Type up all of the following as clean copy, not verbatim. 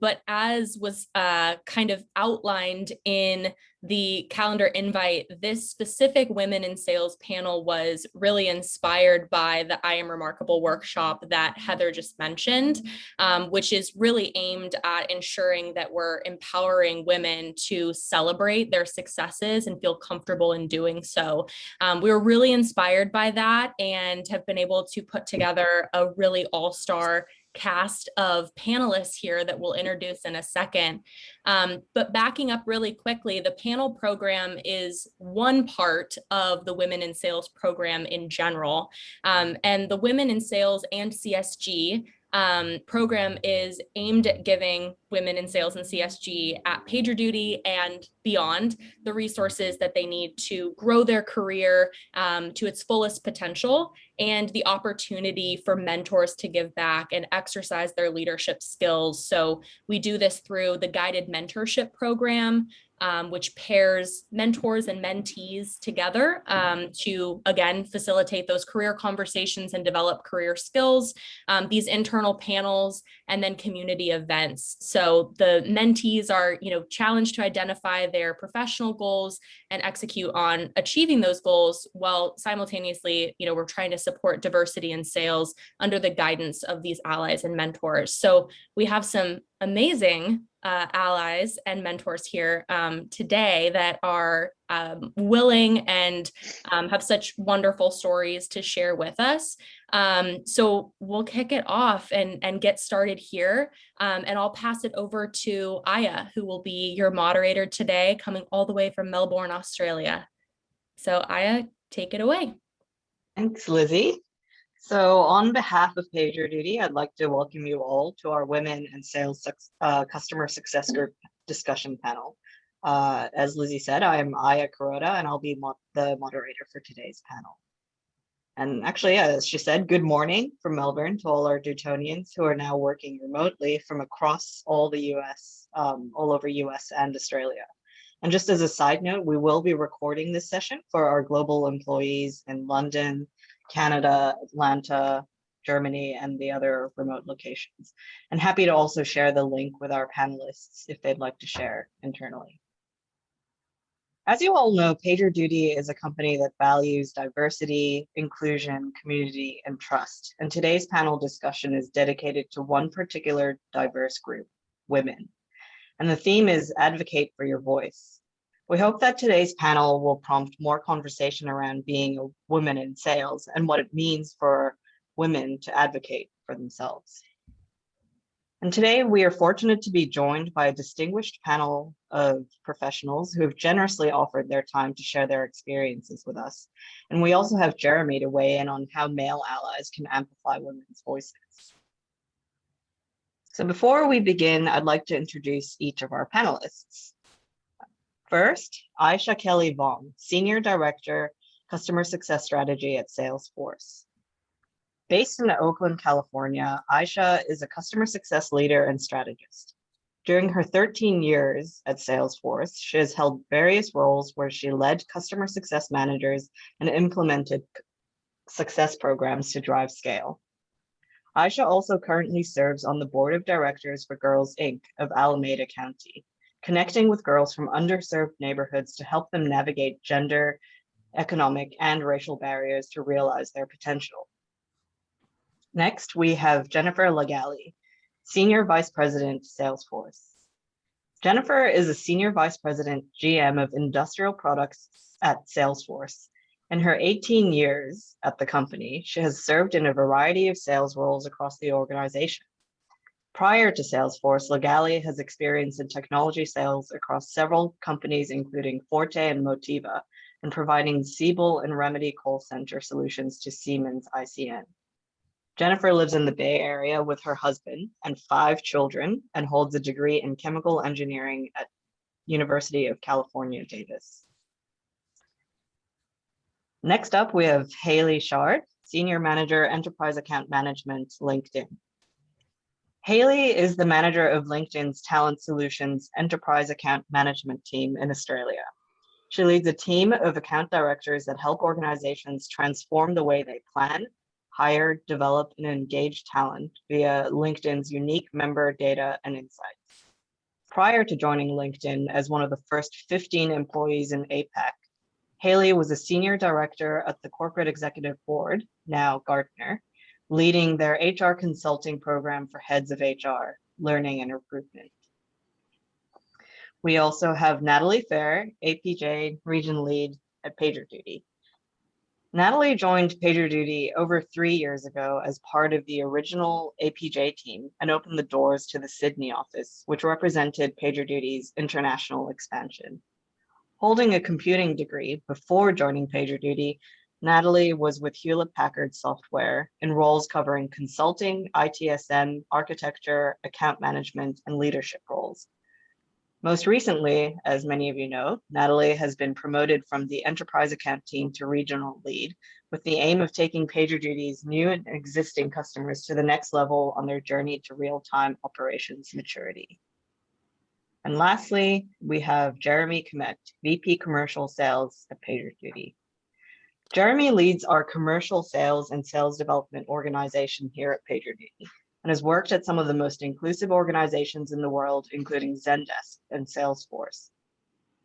But as was kind of outlined in the calendar invite, this specific Women in Sales panel was really inspired by the I Am Remarkable workshop that Heather just mentioned, which is really aimed at ensuring that we're empowering women to celebrate their successes and feel comfortable in doing so. We were really inspired by that and have been able to put together a really all-star cast of panelists here that we'll introduce in a second. But backing up really quickly, the panel program is one part of the Women in Sales program in general. And the Women in Sales and CSG program is aimed at giving women in sales and CSG at PagerDuty and beyond the resources that they need to grow their career to its fullest potential, and the opportunity for mentors to give back and exercise their leadership skills. So we do this through the guided mentorship program, which pairs mentors and mentees together to, again, facilitate those career conversations and develop career skills, these internal panels, and then community events. So the mentees are, challenged to identify their professional goals and execute on achieving those goals, while simultaneously, we're trying to support diversity in sales under the guidance of these allies and mentors. So we have some amazing allies and mentors here today that are willing and have such wonderful stories to share with us. So we'll kick it off and get started here. And I'll pass it over to Aya, who will be your moderator today, coming all the way from Melbourne, Australia. So Aya, take it away. Thanks, Lizzie. So on behalf of PagerDuty, I'd like to welcome you all to our Women in Sales Customer Success Group discussion panel. As Lizzie said, I am Aya Kuroda, and I'll be the moderator for today's panel. And actually, as she said, good morning from Melbourne to all our Dutonians who are now working remotely from across all the US, all over US and Australia. And just as a side note, we will be recording this session for our global employees in London, Canada, Atlanta, Germany, and the other remote locations. And happy to also share the link with our panelists if they'd like to share internally. As you all know, PagerDuty is a company that values diversity, inclusion, community, and trust. And today's panel discussion is dedicated to one particular diverse group, women. And the theme is Advocate for Your Voice. We hope that today's panel will prompt more conversation around being a woman in sales and what it means for women to advocate for themselves. And today we are fortunate to be joined by a distinguished panel of professionals who have generously offered their time to share their experiences with us. And we also have Jeremy to weigh in on how male allies can amplify women's voices. So before we begin, I'd like to introduce each of our panelists. First, Aisha Kelly-Vong, Senior Director, Customer Success Strategy at Salesforce. Based in Oakland, California, Aisha is a customer success leader and strategist. During her 13 years at Salesforce, she has held various roles where she led customer success managers and implemented success programs to drive scale. Aisha also currently serves on the board of directors for Girls Inc. of Alameda County, connecting with girls from underserved neighborhoods to help them navigate gender, economic, and racial barriers to realize their potential. Next, we have Jennifer Lagaly, Senior Vice President, Salesforce. Jennifer is a Senior Vice President, GM of Industrial Products at Salesforce. In her 18 years at the company, she has served in a variety of sales roles across the organization. Prior to Salesforce, Lagaly has experience in technology sales across several companies, including Forte and Motiva, and providing Siebel and Remedy call center solutions to Siemens ICN. Jennifer lives in the Bay Area with her husband and 5 children and holds a degree in chemical engineering at University of California, Davis. Next up, we have Haley Shard, Senior Manager, Enterprise Account Management, LinkedIn. Haley is the manager of LinkedIn's Talent Solutions Enterprise Account Management team in Australia. She leads a team of account directors that help organizations transform the way they plan, hire, develop, and engage talent via LinkedIn's unique member data and insights. Prior to joining LinkedIn as one of the first 15 employees in APAC, Haley was a senior director at the Corporate Executive Board, now Gartner, leading their HR consulting program for heads of HR, learning and recruitment. We also have Natalie Fair, APJ Region Lead at PagerDuty. Natalie joined PagerDuty over 3 years ago as part of the original APJ team and opened the doors to the Sydney office, which represented PagerDuty's international expansion. Holding a computing degree before joining PagerDuty, Natalie was with Hewlett-Packard Software in roles covering consulting, ITSM, architecture, account management, and leadership roles. Most recently, as many of you know, Natalie has been promoted from the enterprise account team to regional lead with the aim of taking PagerDuty's new and existing customers to the next level on their journey to real-time operations maturity. And lastly, we have Jeremy Kmet, VP Commercial Sales at PagerDuty. Jeremy leads our commercial sales and sales development organization here at PagerDuty and has worked at some of the most inclusive organizations in the world, including Zendesk and Salesforce.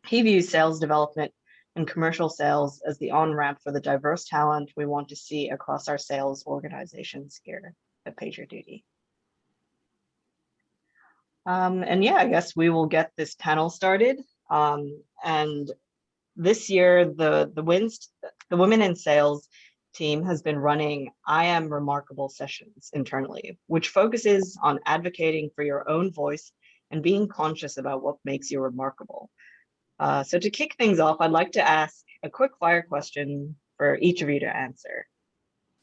He views sales development and commercial sales as the on-ramp for the diverse talent we want to see across our sales organizations here at PagerDuty. And yeah, I guess we will get this panel started. And this year, the Women in Sales team has been running I Am Remarkable sessions internally, which focuses on advocating for your own voice and being conscious about what makes you remarkable. So to kick things off, I'd like to ask a quick fire question for each of you to answer.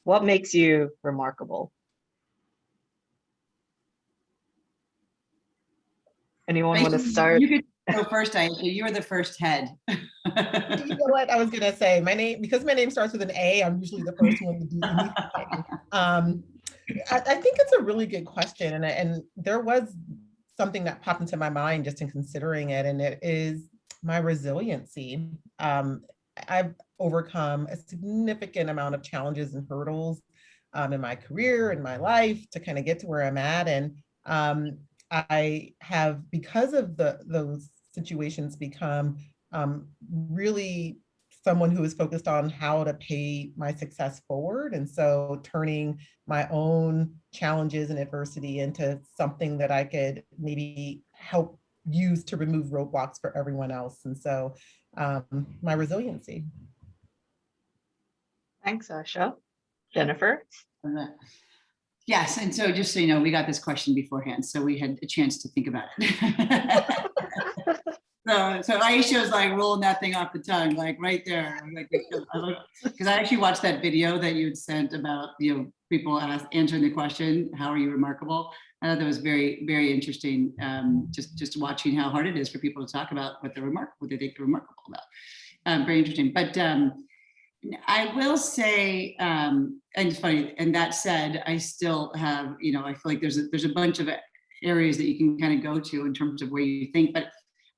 What makes you remarkable? Anyone want to start? You could go first, Aisha. You were the first head. You know what I was gonna say? Because my name starts with an A, I'm usually the first one to do anything. I think it's a really good question, and there was something that popped into my mind just in considering it, and it is my resiliency. I've overcome a significant amount of challenges and hurdles in my career, in my life, to kind of get to where I'm at, and I have, because of those situations, become really someone who is focused on how to pay my success forward. And so turning my own challenges and adversity into something that I could maybe help use to remove roadblocks for everyone else. And so my resiliency. Thanks, Aisha. Jennifer? Yes, and so just so you know, we got this question beforehand, so we had a chance to think about it. So Aisha was like rolling that thing off the tongue, like right there. Because I actually watched that video that you had sent about, you know, people answering the question, "How are you remarkable?" I thought that was very, very interesting. Just watching how hard it is for people to talk about what they think they're remarkable about. Very interesting, but. I will say, and it's funny, and that said, I still have, you know, I feel like there's a bunch of areas that you can kind of go to in terms of where you think, but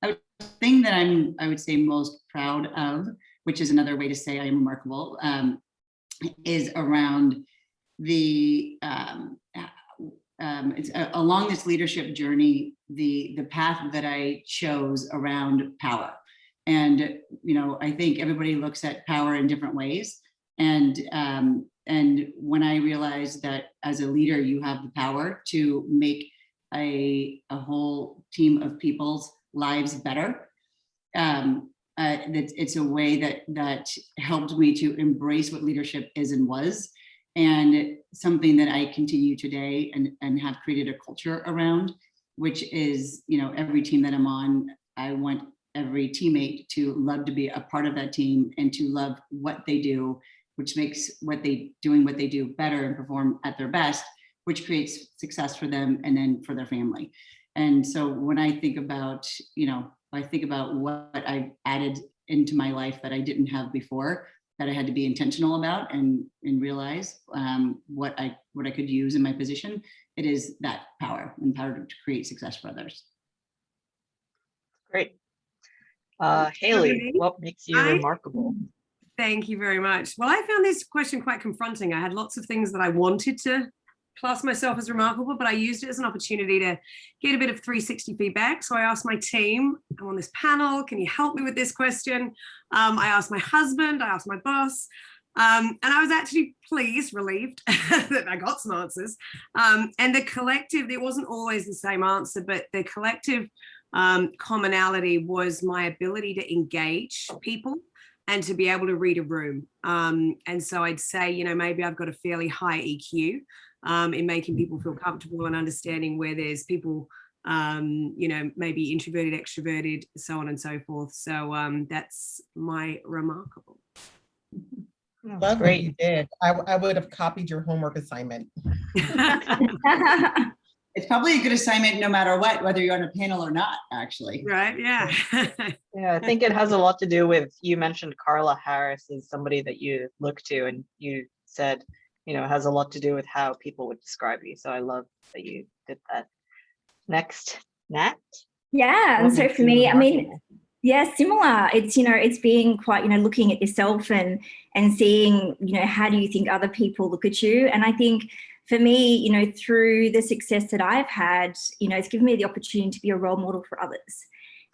the thing that I would say most proud of, which is another way to say I am remarkable, is around the, it's along this leadership journey, the path that I chose around power. And, you know, I think everybody looks at power in different ways. And when I realized that as a leader, you have the power to make a whole team of people's lives better, it's a way that helped me to embrace what leadership is and was, and something that I continue today and have created a culture around, which is, you know, every team that I'm on, I want every teammate to love to be a part of that team and to love what they do, which makes doing what they do better and perform at their best, which creates success for them and then for their family. And so when I think about, you know, I think about what I've added into my life that I didn't have before, that I had to be intentional about and realize what I could use in my position, it is that power to create success for others. Great. Haley, what makes you remarkable? Thank you very much. Well, I found this question quite confronting. I had lots of things that I wanted to class myself as remarkable, but I used it as an opportunity to get a bit of 360 feedback. So I asked my team, I'm on this panel, can you help me with this question? I asked my husband, I asked my boss, and I was actually relieved that I got some answers. And the collective, it wasn't always the same answer, but the collective commonality was my ability to engage people and to be able to read a room. And so I'd say, you know, maybe I've got a fairly high EQ in making people feel comfortable and understanding where there's people, you know, maybe introverted, extroverted, so on and so forth. So that's my remarkable. Love what you did. I would have copied your homework assignment. It's probably a good assignment no matter what, whether you're on a panel or not, actually. Right, yeah. Yeah, I think it has a lot to do with, you mentioned Carla Harris as somebody that you look to, and you said, you know, it has a lot to do with how people would describe you. So I love that you did that. Next, Nat? Yeah, and so for me, I mean, yeah, similar. It's, you know, it's being quite, you know, looking at yourself and seeing, you know, how do you think other people look at you? And I think for me, you know, through the success that I've had, you know, it's given me the opportunity to be a role model for others.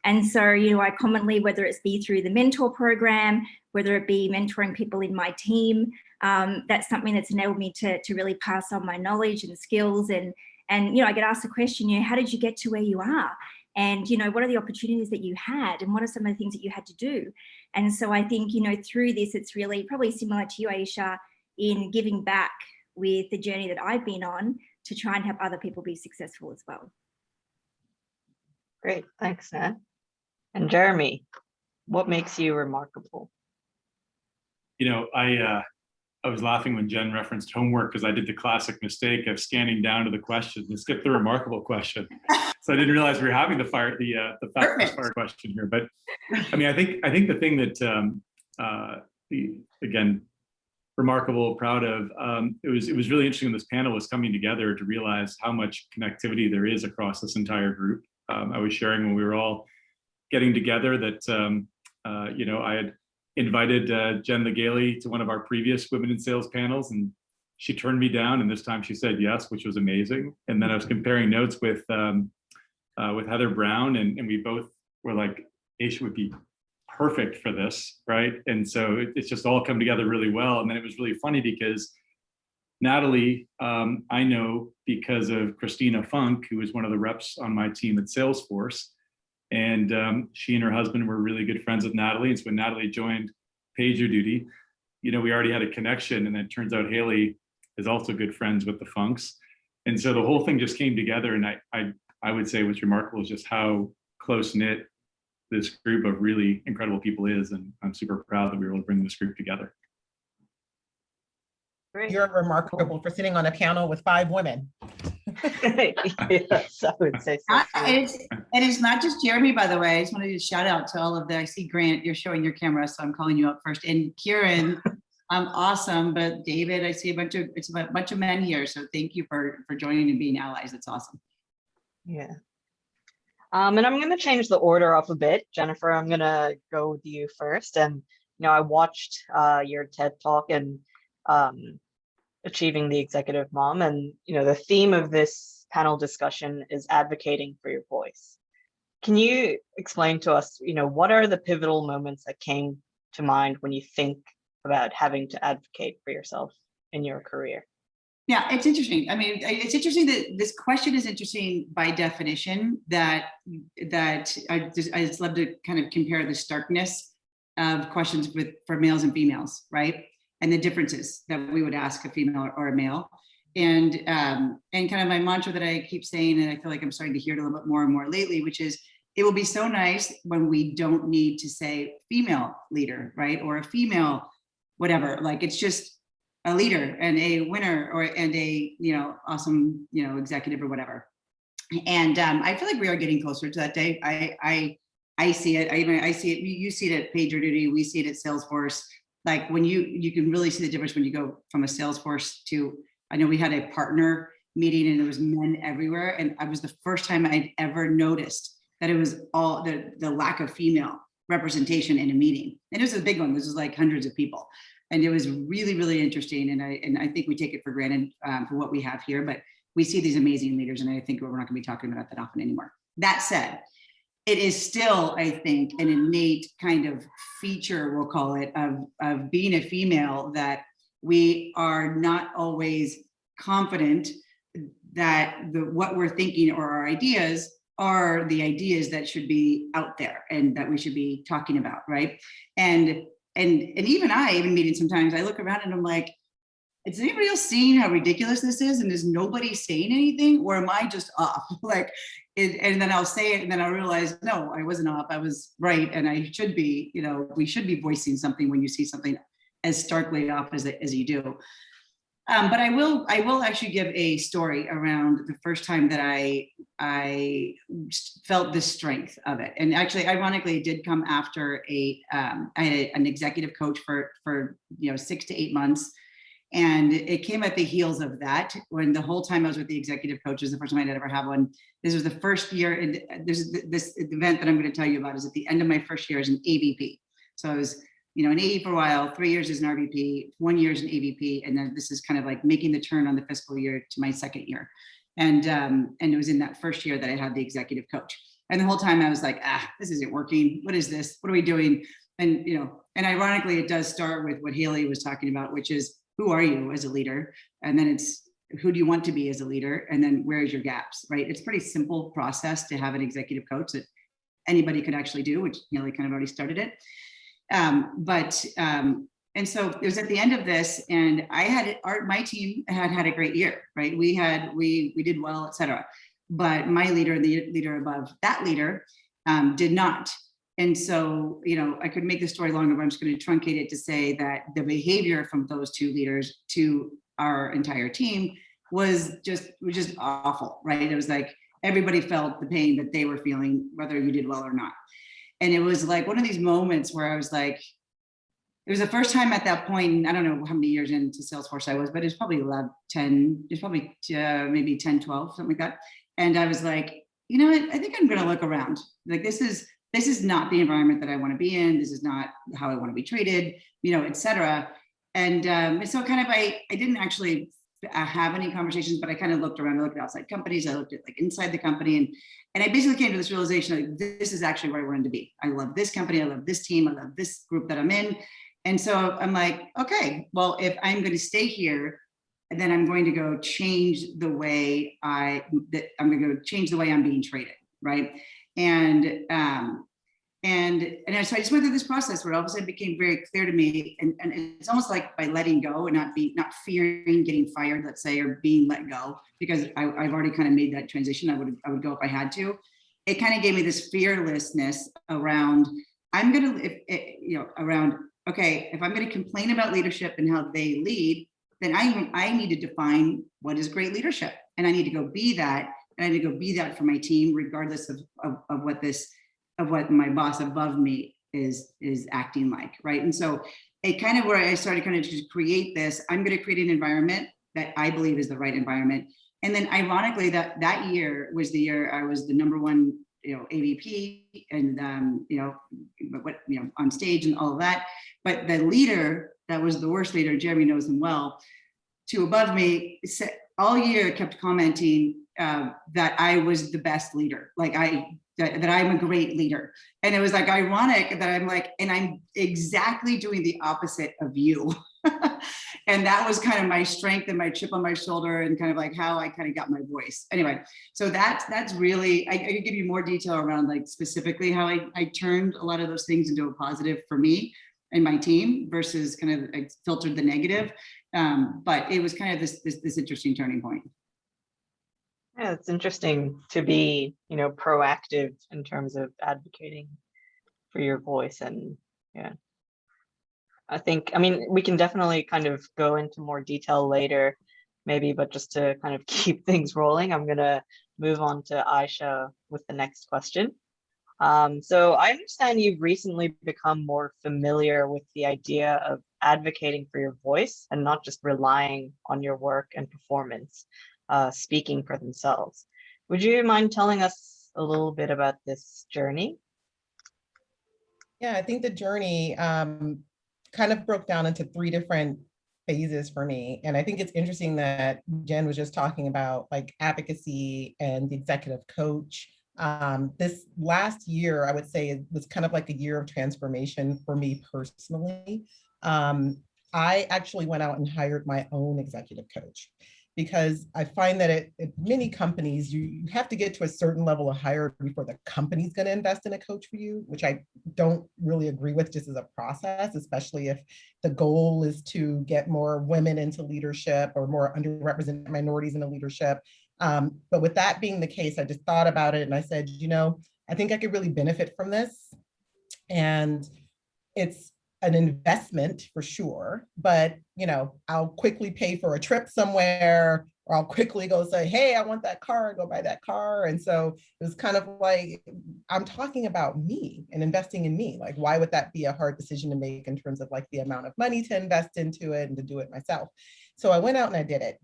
And so, you know, I commonly, whether it's be through the mentor program, whether it be mentoring people in my team, that's something that's enabled me to really pass on my knowledge and skills. And, you know, I get asked the question, you know, how did you get to where you are? And, you know, what are the opportunities that you had? And what are some of the things that you had to do? And so I think, you know, through this, it's really probably similar to you, Aisha, in giving back with the journey that I've been on to try and help other people be successful as well. Great, thanks, Nat. And Jeremy, what makes you remarkable? You know, I was laughing when Jen referenced homework because I did the classic mistake of scanning down to the question and skipped the remarkable question. So I didn't realize we were having the fire question here. But I mean, I think the thing that again, remarkable, proud of, it was really interesting when this panel was coming together to realize how much connectivity there is across this entire group. I was sharing when we were all getting together that you know, I had invited Jen Lagaly to one of our previous Women in Sales panels, and she turned me down, and this time she said yes, which was amazing. And then I was comparing notes with Heather Brown, and we both were like, Aisha would be perfect for this, right? And so it's just all come together really well. And then it was really funny because Natalie, I know because of Christina Funk, who was one of the reps on my team at Salesforce. And she and her husband were really good friends with Natalie. And so when Natalie joined PagerDuty, you know, we already had a connection. And then it turns out Haley is also good friends with the Funks. And so the whole thing just came together. And I would say what's remarkable is just how close-knit this group of really incredible people is. And I'm super proud that we were able to bring this group together. Great. You're remarkable for sitting on a panel with 5 women. Yes, I would say so. And it's not just Jeremy, by the way. I just wanted to shout out to all of the, I see Grant, you're showing your camera, so I'm calling you up first. And Kieran, awesome. But David, I see a bunch of men here. So thank you for joining and being allies. It's awesome. Yeah. And I'm going to change the order up a bit. Jennifer, I'm going to go with you first. And, you know, I watched your TED Talk and Achieving the Executive Mom. And, you know, the theme of this panel discussion is advocating for your voice. Can you explain to us, you know, what are the pivotal moments that came to mind when you think about having to advocate for yourself in your career? Yeah, it's interesting. I mean, it's interesting that this question is interesting by definition, that I just love to kind of compare the starkness of questions for males and females, right? And the differences that we would ask a female or a male. And kind of my mantra that I keep saying, and I feel like I'm starting to hear it a little bit more and more lately, which is, it will be so nice when we don't need to say female leader, right? Or a female, whatever, like it's just a leader and a winner and a, you know, awesome, you know, executive or whatever. And I feel like we are getting closer to that day. I see it. I see it. You see it at PagerDuty. We see it at Salesforce. Like when you can really see the difference when you go from a Salesforce to, I know we had a partner meeting and there was men everywhere. And I was the first time I'd ever noticed that it was all the lack of female representation in a meeting. And it was a big one. This was like hundreds of people. And it was really, really interesting. And I think we take it for granted for what we have here, but we see these amazing leaders, and I think we're not going to be talking about that often anymore. That said, it is still, I think, an innate kind of feature, we'll call it, of being a female, that we are not always confident that what we're thinking or our ideas are the ideas that should be out there and that we should be talking about, right? And even meeting sometimes, I look around and I'm like, is anybody else seeing how ridiculous this is? And is nobody saying anything, or am I just off? And then I'll say it, and then I'll realize, no, I wasn't off. I was right, and I should be. We should be voicing something when you see something as starkly off as you do. But I will actually give a story around the first time that I felt the strength of it. And actually, ironically, it did come after I had an executive coach for 6 to 8 months. And it came at the heels of that, when the whole time I was with the executive coach, was the first time I'd ever have one. This was the first year, and this event that I'm going to tell you about is at the end of my first year as an AVP. So I was, an AE for a while, 3 years as an RVP, 1 year as an AVP, and then this is kind of like making the turn on the fiscal year to my second year. And it was in that first year that I had the executive coach. And the whole time I was like, this isn't working. What is this? What are we doing? And, and ironically, it does start with what Haley was talking about, which is, who are you as a leader? And then it's, who do you want to be as a leader? And then where's your gaps, right? It's a pretty simple process to have an executive coach that anybody could actually do, which Haley kind of already started it. And so it was at the end of this, and my team had a great year, right? We did well, et cetera. But my leader and the leader above that leader did not. And so, I could make the story longer, but I'm just going to truncate it to say that the behavior from those two leaders to our entire team was just awful, right? It was like everybody felt the pain that they were feeling, whether you did well or not. And it was like one of these moments where I was like, it was the first time at that point, and I don't know how many years into Salesforce I was, but it's probably maybe 10, 12, something like that. And I was like, I think I'm going to look around. Like, this is not the environment that I want to be in. This is not how I want to be treated, et cetera. And so kind of, I didn't actually have any conversations, but I kind of looked around. I looked at outside companies. I looked at like inside the company, and I basically came to this realization, like, this is actually where I wanted to be. I love this company. I love this team. I love this group that I'm in. And so I'm like, okay, well, if I'm going to stay here, then I'm going to go change the way I'm being treated, right? And so I just went through this process where all of a sudden it became very clear to me, and it's almost like by letting go and not fearing getting fired, let's say, or being let go, because I've already kind of made that transition. I would go if I had to. It kind of gave me this fearlessness around, okay, if I'm going to complain about leadership and how they lead, then I need to define what is great leadership, and I need to go be that, and I need to go be that for my team, regardless of what my boss above me is acting like, right? And so it kind of, where I started kind of to create this, I'm going to create an environment that I believe is the right environment. And then ironically, that year was the year I was the #1, AVP, and on stage and all of that. But the leader that was the worst leader, Jeremy knows him well, to above me, all year kept commenting that I was the best leader, like that I'm a great leader. And it was like ironic that I'm like, and I'm exactly doing the opposite of you. And that was kind of my strength and my chip on my shoulder, and kind of like how I kind of got my voice. Anyway, so that's really, I could give you more detail around like specifically how I turned a lot of those things into a positive for me and my team, versus kind of I filtered the negative. But it was kind of this interesting turning point. Yeah, it's interesting to be, proactive in terms of advocating for your voice. And yeah, I mean, we can definitely kind of go into more detail later, maybe, but just to kind of keep things rolling, I'm going to move on to Aisha with the next question. So I understand you've recently become more familiar with the idea of advocating for your voice and not just relying on your work and performance speaking for themselves. Would you mind telling us a little bit about this journey? Yeah, I think the journey kind of broke down into 3 different phases for me. And I think it's interesting that Jen was just talking about like advocacy and the executive coach. This last year, I would say, it was kind of like a year of transformation for me personally. I actually went out and hired my own executive coach because I find that at many companies, you have to get to a certain level of hire before the company's going to invest in a coach for you, which I don't really agree with just as a process, especially if the goal is to get more women into leadership or more underrepresented minorities into leadership. But with that being the case, I just thought about it and I said, I think I could really benefit from this. And it's an investment for sure, but I'll quickly pay for a trip somewhere, or I'll quickly go say, hey, I want that car, go buy that car. And so it was kind of like, I'm talking about me and investing in me. Like, why would that be a hard decision to make in terms of like the amount of money to invest into it and to do it myself? So I went out and I did it.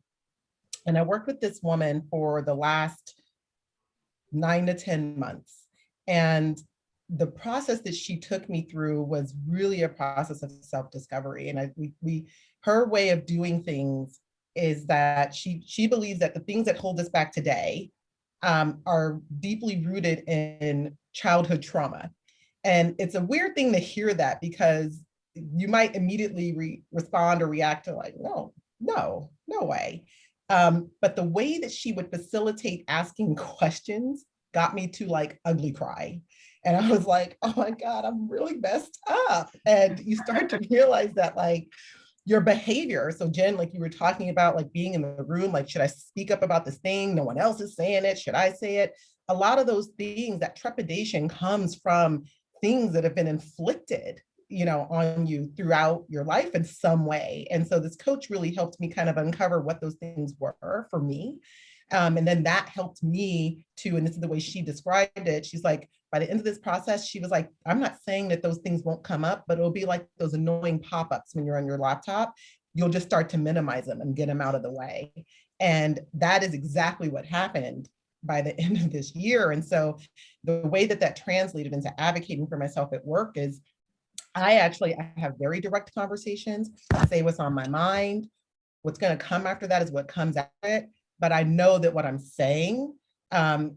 And I worked with this woman for the last 9 to 10 months. And the process that she took me through was really a process of self-discovery. And her way of doing things is that she believes that the things that hold us back today are deeply rooted in childhood trauma. And it's a weird thing to hear that because you might immediately respond or react to like, no way. But the way that she would facilitate asking questions got me to like ugly cry. And I was like, oh my God, I'm really messed up. And you start to realize that like your behavior. So Jen, like you were talking about like being in the room, like, should I speak up about this thing? No one else is saying it. Should I say it? A lot of those things, that trepidation comes from things that have been inflicted on you throughout your life in some way. And so this coach really helped me kind of uncover what those things were for me. And then that helped me to, and this is the way she described it. She's like, by the end of this process, she was like, I'm not saying that those things won't come up, but it'll be like those annoying pop-ups when you're on your laptop. You'll just start to minimize them and get them out of the way. And that is exactly what happened by the end of this year. And so the way that translated into advocating for myself at work is I have very direct conversations. I say what's on my mind. What's going to come after that is what comes after it. But I know that what I'm saying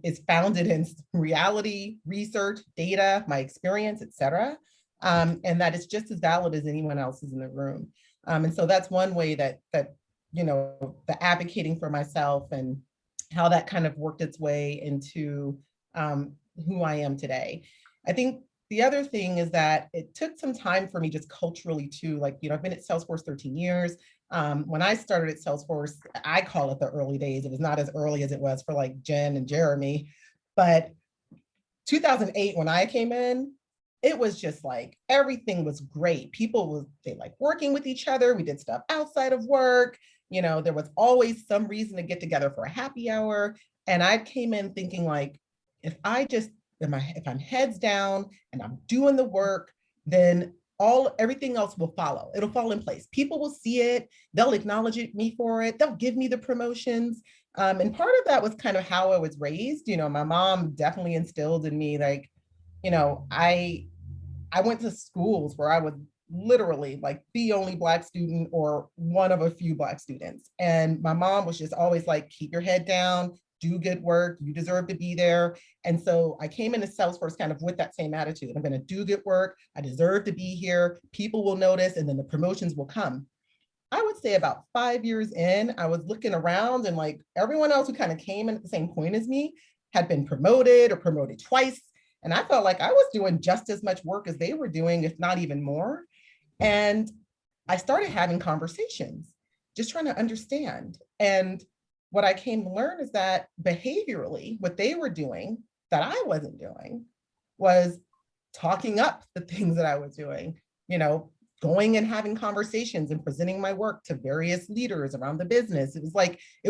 is founded in reality, research, data, my experience, et cetera. And that it's just as valid as anyone else's in the room. And so that's one way that the advocating for myself and how that kind of worked its way into who I am today. I think the other thing is that it took some time for me just culturally too, like, I've been at Salesforce 13 years. When I started at Salesforce, I call it the early days. It was not as early as it was for like Jen and Jeremy, but 2008, when I came in, it was just like, everything was great. They like working with each other. We did stuff outside of work. There was always some reason to get together for a happy hour. And I came in thinking like, if I'm heads down and I'm doing the work, then everything else will follow. It'll fall in place. People will see it. They'll acknowledge me for it. They'll give me the promotions. And part of that was kind of how I was raised. My mom definitely instilled in me, like, I went to schools where I was literally like the only Black student or one of a few Black students. And my mom was just always like, keep your head down, do good work, you deserve to be there. And so I came into Salesforce kind of with that same attitude. I'm going to do good work. I deserve to be here. People will notice, and then the promotions will come. I would say about 5 years in, I was looking around and like everyone else who kind of came in at the same point as me had been promoted or promoted twice. And I felt like I was doing just as much work as they were doing, if not even more. And I started having conversations, just trying to understand. And what I came to learn is that behaviorally, what they were doing that I wasn't doing was talking up the things that I was doing, going and having conversations and presenting my work to various leaders around the business. It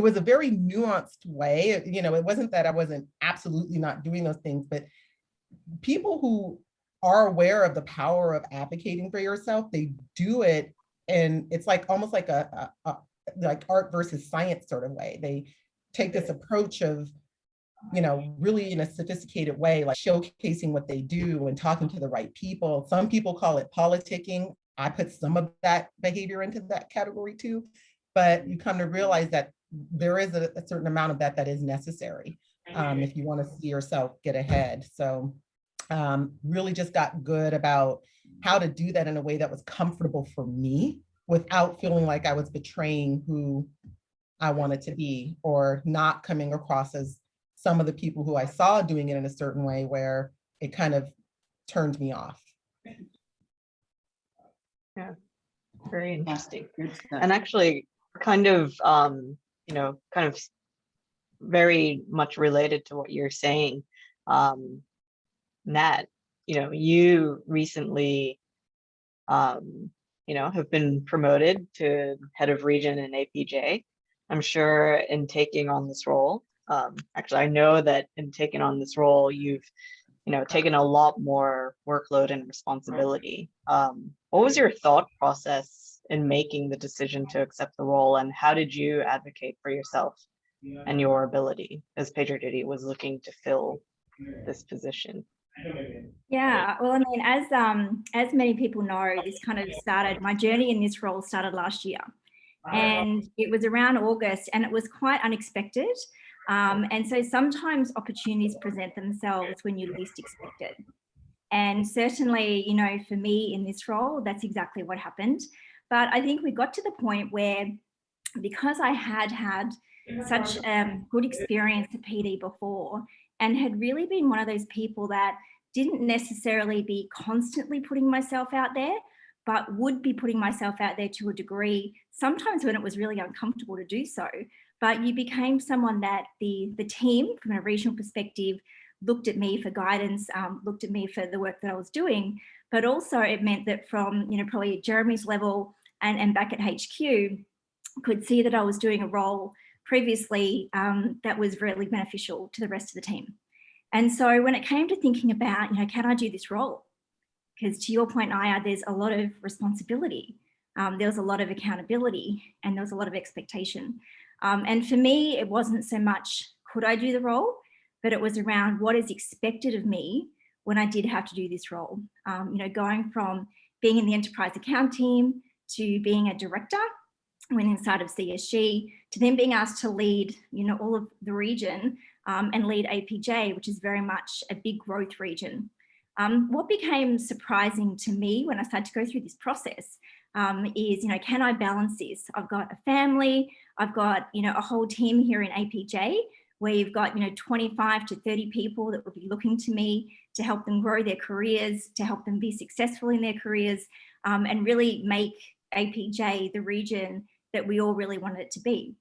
was a very nuanced way. It wasn't that I wasn't absolutely not doing those things, but people who are aware of the power of advocating for yourself, they do it. And it's like almost like a like art versus science sort of way. They take this approach of you know, really in a sophisticated way, like showcasing what they do and talking to the right people. Some people call it politicking. I put some of that behavior into that category too, but you come to realize that there is a certain amount of that is necessary if you want to see yourself get ahead. So really just got good about how to do that in a way that was comfortable for me without feeling like I was betraying who I wanted to be, or not coming across as some of the people who I saw doing it in a certain way where it kind of turned me off. Yeah, very interesting. Good stuff. And actually kind of, you know, kind of very much related to what you're saying, Nat, you know, you recently, you know, have been promoted to head of region in APJ. I'm sure in taking on this role, actually, I know that in taking on this role, you've, you know, taken a lot more workload and responsibility. What was your thought process in making the decision to accept the role, and how did you advocate for yourself and your ability as PagerDuty was looking to fill this position? Yeah, well, I mean, as many people know, this kind of started, my journey in this role started last year, and it was around August, and it was quite unexpected. And so sometimes opportunities present themselves when you least expect it. And certainly, you know, for me in this role, that's exactly what happened. But I think we got to the point where, because I had had such good experience at PD before, and had really been one of those people that didn't necessarily be constantly putting myself out there, but would be putting myself out there to a degree, sometimes when it was really uncomfortable to do so. But you became someone that the team, from a regional perspective, looked at me for guidance, looked at me for the work that I was doing. But also it meant that from, you know, probably at Jeremy's level and back at HQ, could see that I was doing a role previously that was really beneficial to the rest of the team. And so when it came to thinking about, you know, can I do this role? Because to your point, Aya, there's a lot of responsibility. There was a lot of accountability, and there was a lot of expectation. And for me, it wasn't so much could I do the role, but it was around what is expected of me when I did have to do this role. You know, going from being in the enterprise account team to being a director when inside of CSG, to then being asked to lead, you know, all of the region and lead APJ, which is very much a big growth region. What became surprising to me when I started to go through this process is, you know, can I balance this? I've got a family, I've got, you know, a whole team here in APJ where you've got, you know, 25 to 30 people that will be looking to me to help them grow their careers, to help them be successful in their careers, and really make APJ the region that we all really wanted it to be.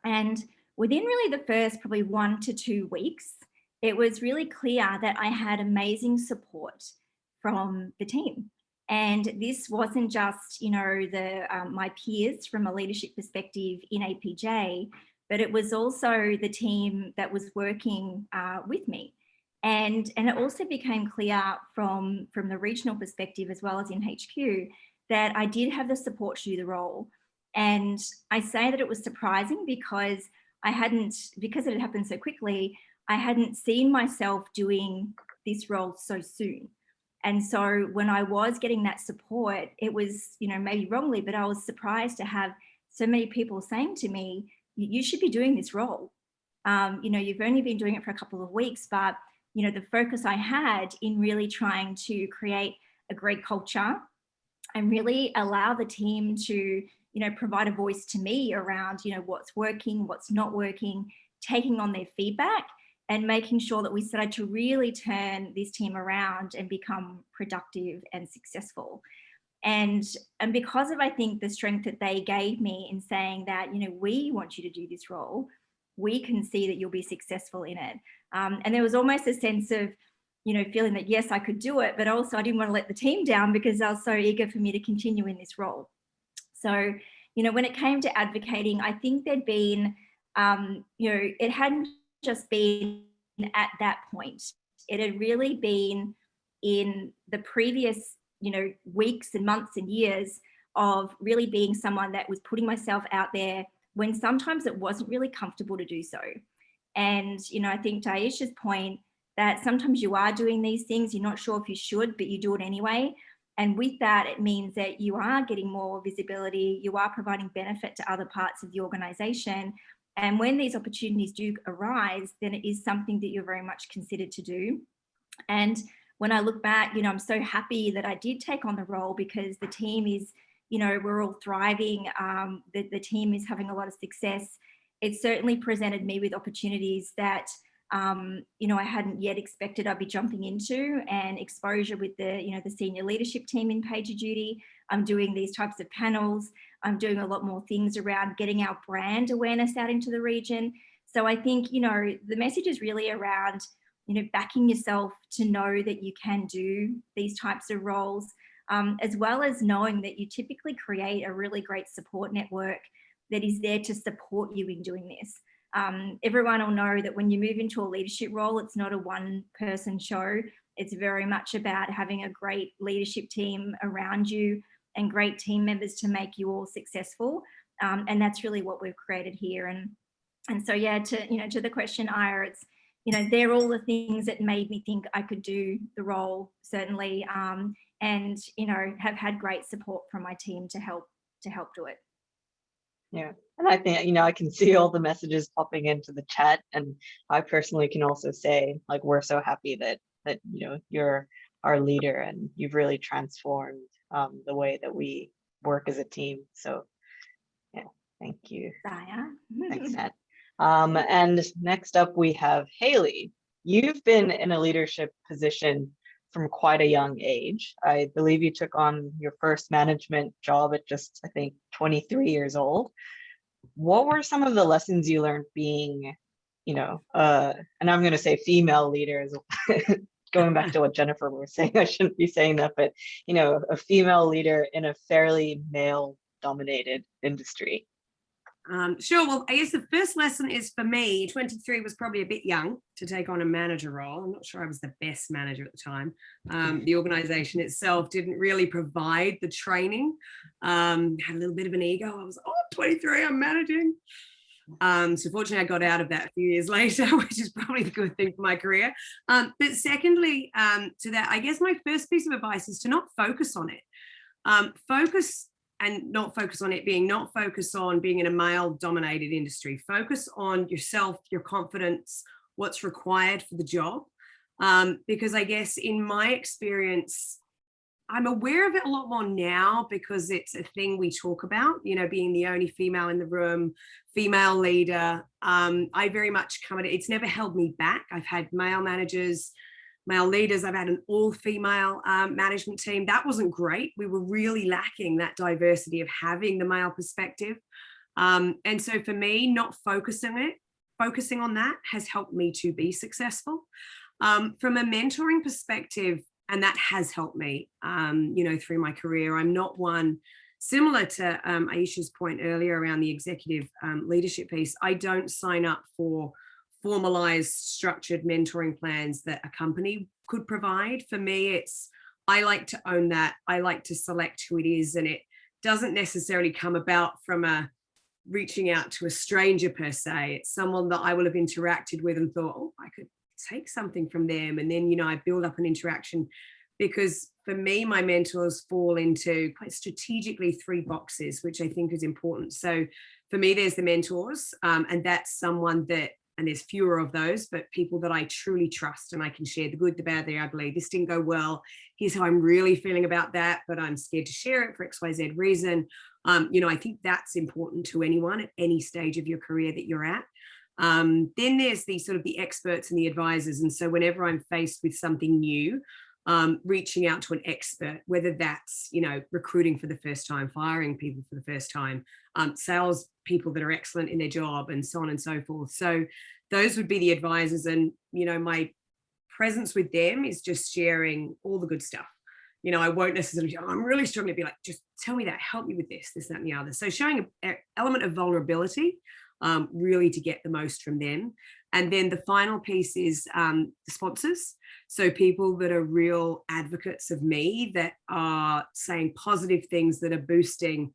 And within really the first probably 1 to 2 weeks, it was really clear that I had amazing support from the team. And this wasn't just, you know, my peers from a leadership perspective in APJ, but it was also the team that was working with me. And it also became clear from the regional perspective, as well as in HQ, that I did have the support to do the role. And I say that it was surprising because because it had happened so quickly, I hadn't seen myself doing this role so soon. And so when I was getting that support, it was, you know, maybe wrongly, but I was surprised to have so many people saying to me, you should be doing this role. You know, you've only been doing it for a couple of weeks, but, you know, the focus I had in really trying to create a great culture and really allow the team to, you know, provide a voice to me around, you know, what's working, what's not working, taking on their feedback and making sure that we started to really turn this team around and become productive and successful. And because of, I think, the strength that they gave me in saying that, you know, we want you to do this role, we can see that you'll be successful in it. And there was almost a sense of, you know, feeling that, yes, I could do it, but also I didn't want to let the team down because they were so eager for me to continue in this role. So, you know, when it came to advocating, I think there'd been, you know, it hadn't just been at that point. It had really been in the previous, you know, weeks and months and years of really being someone that was putting myself out there when sometimes it wasn't really comfortable to do so. And, you know, I think to Aisha's point, that sometimes you are doing these things, you're not sure if you should, but you do it anyway. And with that, it means that you are getting more visibility, you are providing benefit to other parts of the organization. And when these opportunities do arise, then it is something that you're very much considered to do. And when I look back, you know, I'm so happy that I did take on the role, because the team is, you know, we're all thriving. The team is having a lot of success. It certainly presented me with opportunities that, you know, I hadn't yet expected I'd be jumping into, and exposure with the, you know, the senior leadership team in PagerDuty. I'm doing these types of panels. I'm doing a lot more things around getting our brand awareness out into the region. So I think, you know, the message is really around, you know, backing yourself to know that you can do these types of roles, as well as knowing that you typically create a really great support network that is there to support you in doing this. Everyone will know that when you move into a leadership role, it's not a one-person show. It's very much about having a great leadership team around you and great team members to make you all successful. And that's really what we've created here. And so, yeah, to the question, Aya, it's, you know, they're all the things that made me think I could do the role, certainly, and, you know, have had great support from my team to help do it. Yeah, and I think, you know, I can see all the messages popping into the chat, and I personally can also say, like, we're so happy that you know, you're our leader and you've really transformed the way that we work as a team. So, yeah, thank you. Aya. Thanks, Nat. And next up we have Haley. You've been in a leadership position from quite a young age. I believe you took on your first management job at just, I think, 23 years old. What were some of the lessons you learned being, you know, and I'm going to say female leaders, going back to what Jennifer was saying, I shouldn't be saying that, but, you know, a female leader in a fairly male-dominated industry? Sure. Well, I guess the first lesson is, for me, 23 was probably a bit young to take on a manager role. I'm not sure I was the best manager at the time. The organization itself didn't really provide the training. Had a little bit of an ego. I was, 23, I'm managing. So fortunately, I got out of that a few years later, which is probably the good thing for my career. But secondly, to that, I guess my first piece of advice is to not focus on it. Focus and not focus on it being, not focus on being in a male-dominated industry. Focus on yourself, your confidence, what's required for the job. Because I guess in my experience, I'm aware of it a lot more now because it's a thing we talk about, you know, being the only female in the room, female leader. I very much come at it. It's never held me back. I've had male managers, male leaders. I've had an all-female management team. That wasn't great. We were really lacking that diversity of having the male perspective. And so for me, not focusing on that has helped me to be successful. From a mentoring perspective, and that has helped me, you know, through my career. I'm not one, similar to Aisha's point earlier around the executive leadership piece. I don't sign up for formalized, structured mentoring plans that a company could provide. For me, it's, I like to own that. I like to select who it is, and it doesn't necessarily come about from a reaching out to a stranger per se. It's someone that I will have interacted with and thought, oh, I could take something from them. And then, you know, I build up an interaction, because for me, my mentors fall into quite strategically 3 boxes, which I think is important. So for me, there's the mentors, and that's someone that, and there's fewer of those, but people that I truly trust and I can share the good, the bad, the ugly. This didn't go well. Here's how I'm really feeling about that, but I'm scared to share it for XYZ reason. You know, I think that's important to anyone at any stage of your career that you're at. Then there's the sort of the experts and the advisors. And so whenever I'm faced with something new, reaching out to an expert, whether that's, you know, recruiting for the first time, firing people for the first time, sales people that are excellent in their job, and so on and so forth. So those would be the advisors. And, you know, my presence with them is just sharing all the good stuff. You know, I won't necessarily, I'm really struggling to be like, just tell me that, help me with this, that, and the other. So showing an element of vulnerability, really to get the most from them. And then the final piece is the sponsors. So people that are real advocates of me, that are saying positive things, that are boosting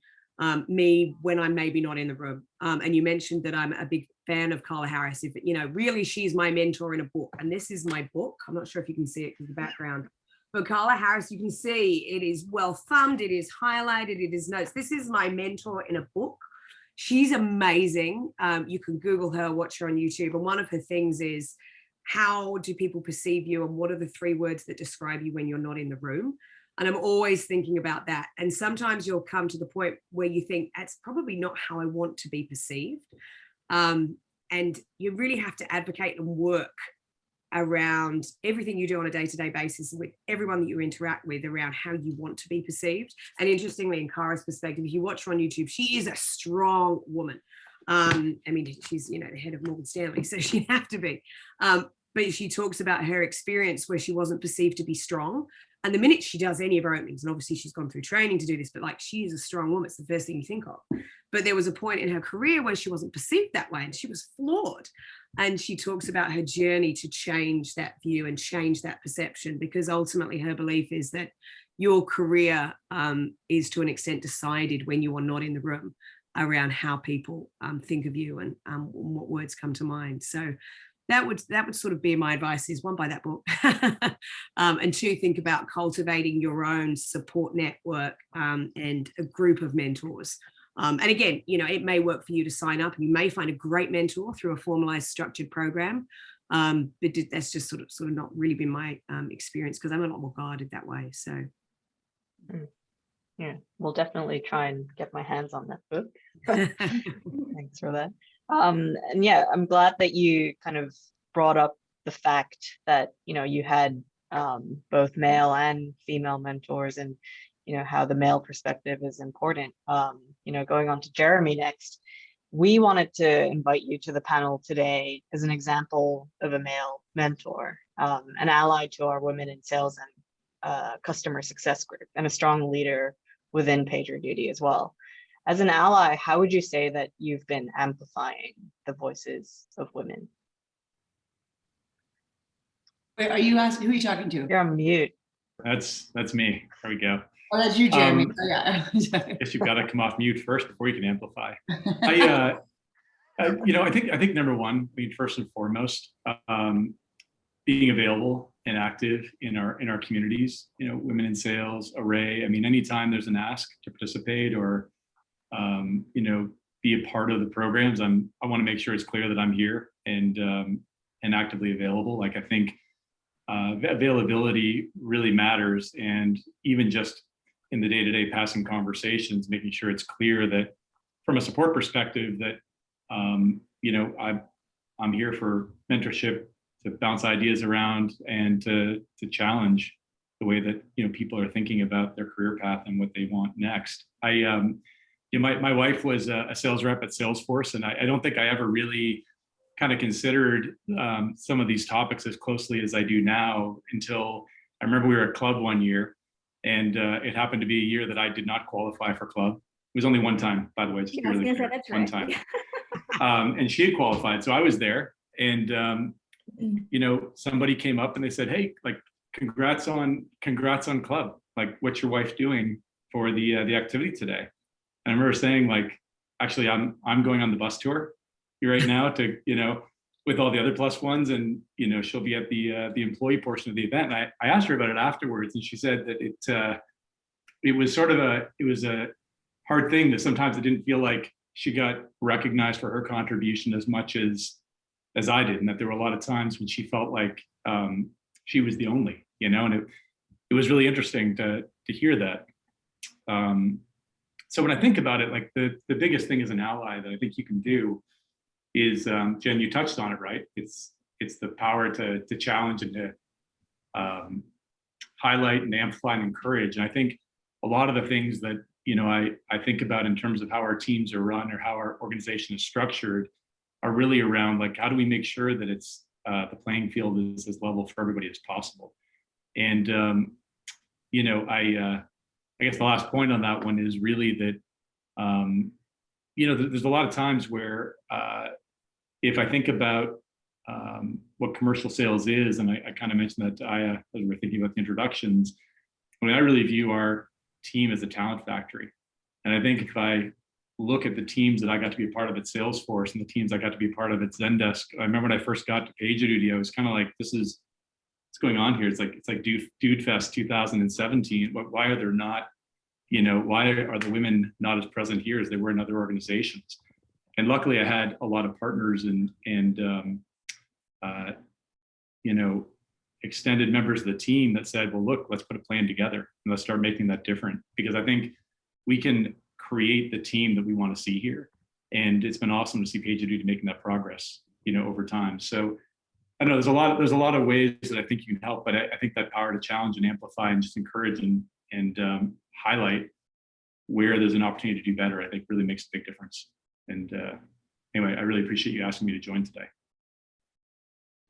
me when I'm maybe not in the room. And you mentioned that I'm a big fan of Carla Harris. If you know, really, she's my mentor in a book, and this is my book. I'm not sure if you can see it because the background. But Carla Harris, you can see it is well thumbed, it is highlighted, it is notes. This is my mentor in a book. She's amazing. You can Google her, watch her on YouTube. And one of her things is, how do people perceive you? And what are the 3 words that describe you when you're not in the room? And I'm always thinking about that. And sometimes you'll come to the point where you think, that's probably not how I want to be perceived. And you really have to advocate and work around everything you do on a day-to-day basis with everyone that you interact with around how you want to be perceived. And interestingly, in Kara's perspective, if you watch her on YouTube, she is a strong woman. I mean, she's, you know, the head of Morgan Stanley, so she'd have to be. But she talks about her experience where she wasn't perceived to be strong. And the minute she does any of her openings, and obviously she's gone through training to do this, but like, she is a strong woman. It's the first thing you think of. But there was a point in her career where she wasn't perceived that way, and she was flawed. And she talks about her journey to change that view and change that perception, because ultimately her belief is that your career is to an extent decided when you are not in the room around how people think of you and what words come to mind. So that would sort of be my advice, is 1, buy that book, and 2, think about cultivating your own support network and a group of mentors. And again, you know, it may work for you to sign up, and you may find a great mentor through a formalized, structured program. But that's just sort of not really been my experience, because I'm a lot more guarded that way. So. Yeah, we'll definitely try and get my hands on that book. Thanks for that. And yeah, I'm glad that you kind of brought up the fact that, you know, you had both male and female mentors, and, you know, how the male perspective is important. You know, going on to Jeremy next, we wanted to invite you to the panel today as an example of a male mentor, an ally to our women in sales and customer success group, and a strong leader within PagerDuty as well. As an ally, how would you say that you've been amplifying the voices of women? Wait, are you asking, who are you talking to? You're on mute. That's me. There we go. Oh, that's you, Jeremy. Oh, yeah. Guess you've got to come off mute first before you can amplify. You know, I think number one, I mean, first and foremost, being available and active in our communities. You know, women in sales, array. I mean, anytime there's an ask to participate or you know, be a part of the programs, I want to make sure it's clear that I'm here and actively available. Like, I think availability really matters, and even just in the day-to-day passing conversations, making sure it's clear that from a support perspective that you know, I'm here for mentorship, to bounce ideas around, and to challenge the way that, you know, people are thinking about their career path and what they want next. You know, my wife was a sales rep at Salesforce, and I don't think I ever really kind of considered some of these topics as closely as I do now, until I remember we were at club one year, and it happened to be a year that I did not qualify for club. It was only one time, by the way, just really clear, one time. And she had qualified, so I was there, and you know, somebody came up and they said, "Hey, like, congrats on club. Like, what's your wife doing for the activity today?" And I remember saying, like, actually, I'm going on the bus tour right now to, you know, with all the other plus ones, and, you know, she'll be at the employee portion of the event. And I asked her about it afterwards, and she said that it was sort of a hard thing, that sometimes it didn't feel like she got recognized for her contribution as much as I did, and that there were a lot of times when she felt like she was the only, you know, and it was really interesting to hear that. So when I think about it, like, the biggest thing as an ally that I think you can do is, Jen, you touched on it, right? It's the power to challenge and to highlight and amplify and encourage. And I think a lot of the things that, you know, I think about in terms of how our teams are run or how our organization is structured are really around, like, how do we make sure that it's the playing field is as level for everybody as possible. And you know, I guess the last point on that one is really that you know, there's a lot of times where if I think about what commercial sales is, and I kind of mentioned that to Aya as we were thinking about the introductions, I mean, I really view our team as a talent factory. And I think if I look at the teams that I got to be a part of at Salesforce and the teams I got to be a part of at Zendesk, I remember when I first got to PagerDuty, I was kind of like, what's going on here? It's like Dude Fest 2017. Why are there not, why are the women not as present here as they were in other organizations? And luckily I had a lot of partners and extended members of the team that said, well, look, let's put a plan together and let's start making that different, because I think we can create the team that we want to see here. And it's been awesome to see PagerDuty making that progress, over time. So I don't know, there's a lot of ways that I think you can help, but I think that power to challenge and amplify and just encourage and highlight where there's an opportunity to do better, I think really makes a big difference. And anyway, I really appreciate you asking me to join today.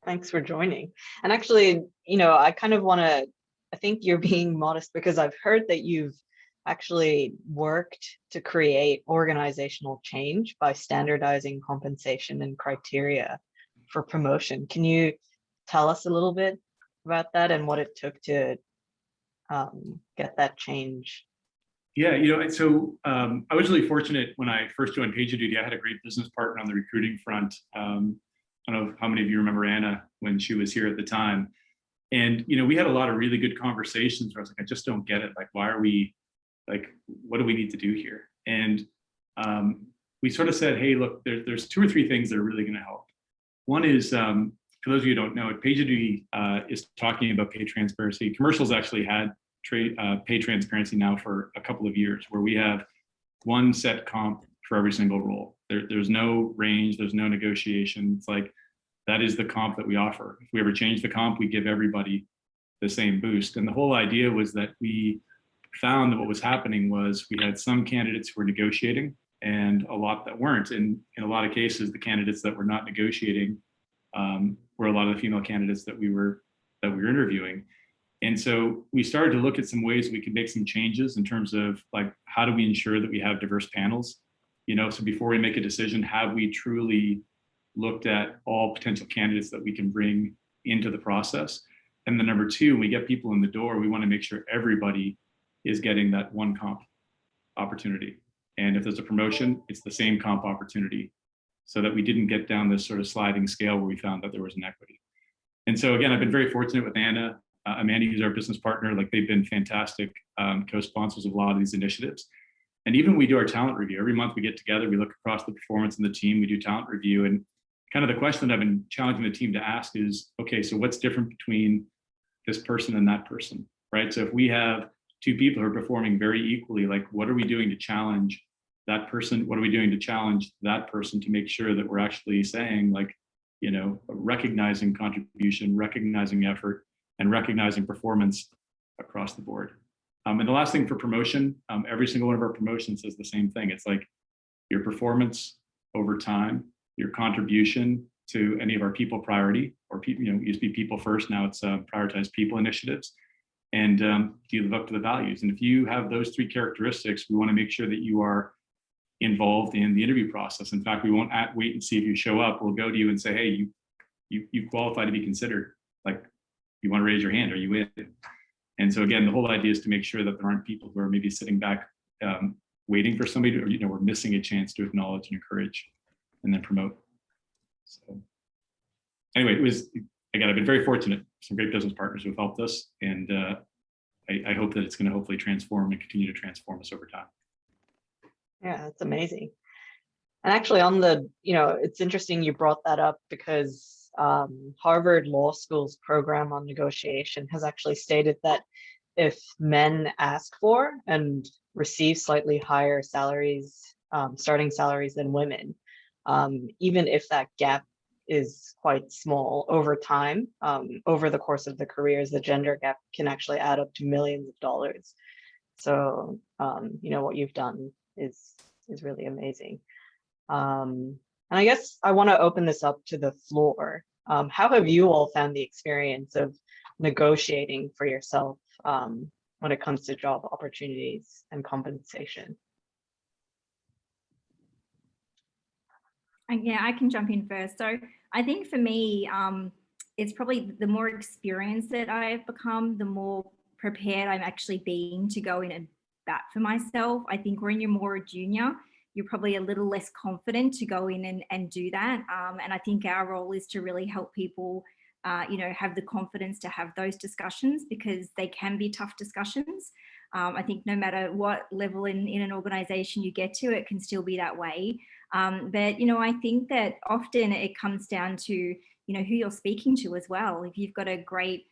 Thanks for joining. And actually, I kind of I think you're being modest, because I've heard that you've actually worked to create organizational change by standardizing compensation and criteria for promotion. Can you tell us a little bit about that and what it took to get that change? Yeah, so I was really fortunate when I first joined PagerDuty. I had a great business partner on the recruiting front. I don't know how many of you remember Anna when she was here at the time. And, we had a lot of really good conversations where I was like, I just don't get it. Like, why are we, like, what do we need to do here? And we sort of said, hey, look, there's 2 or 3 things that are really going to help. One is, for those of you who don't know, PagerDuty is talking about pay transparency. Commercials actually had pay transparency now for a couple of years, where we have one set comp for every single role. There's no range, there's no negotiation. It's like, that is the comp that we offer. If we ever change the comp, we give everybody the same boost. And the whole idea was that we found that what was happening was we had some candidates who were negotiating and a lot that weren't. And in a lot of cases, the candidates that were not negotiating were a lot of the female candidates that we were interviewing. And so we started to look at some ways we could make some changes in terms of, like, how do we ensure that we have diverse panels? So before we make a decision, have we truly looked at all potential candidates that we can bring into the process? And then number 2, when we get people in the door, we want to make sure everybody is getting that one comp opportunity. And if there's a promotion, it's the same comp opportunity, so that we didn't get down this sort of sliding scale where we found that there was inequity. And so again, I've been very fortunate with Anna, Amanda, who's our business partner. Like, they've been fantastic co-sponsors of a lot of these initiatives. And even we do our talent review. Every month we get together, we look across the performance in the team, we do talent review. And kind of the question that I've been challenging the team to ask is, okay, so what's different between this person and that person, right? So if we have 2 people who are performing very equally, like, what are we doing to challenge that person? What are we doing to challenge that person to make sure that we're actually saying, like, recognizing contribution, recognizing effort, and recognizing performance across the board. And the last thing for promotion, every single one of our promotions says the same thing. It's like your performance over time, your contribution to any of our people priority, or people, used to be people first, now it's prioritize people initiatives. And do you live up to the values? And if you have those 3 characteristics, we want to make sure that you are involved in the interview process. In fact, we won't wait and see if you show up. We'll go to you and say, hey, you qualify to be considered. Like, you want to raise your hand? Are you in? And so again, the whole idea is to make sure that there aren't people who are maybe sitting back waiting for somebody to, or we're missing a chance to acknowledge and encourage and then promote. So anyway, I've been very fortunate. Some great business partners who have helped us, and I hope that it's going to hopefully transform and continue to transform us over time. Yeah, that's amazing. And actually it's interesting you brought that up, because Harvard Law School's program on negotiation has actually stated that if men ask for and receive slightly higher salaries, starting salaries than women, even if that gap is quite small over time, over the course of the careers, the gender gap can actually add up to millions of dollars. So, what you've done is really amazing. And I guess I want to open this up to the floor. How have you all found the experience of negotiating for yourself when it comes to job opportunities and compensation? Yeah, I can jump in first. So I think for me, it's probably the more experienced that I've become, the more prepared I'm actually being to go in and that for myself. I think when you're more a junior, you're probably a little less confident to go in and do that. And I think our role is to really help people, have the confidence to have those discussions, because they can be tough discussions. I think no matter what level in an organization you get to, it can still be that way. But, I think that often it comes down to, who you're speaking to as well. If you've got a great,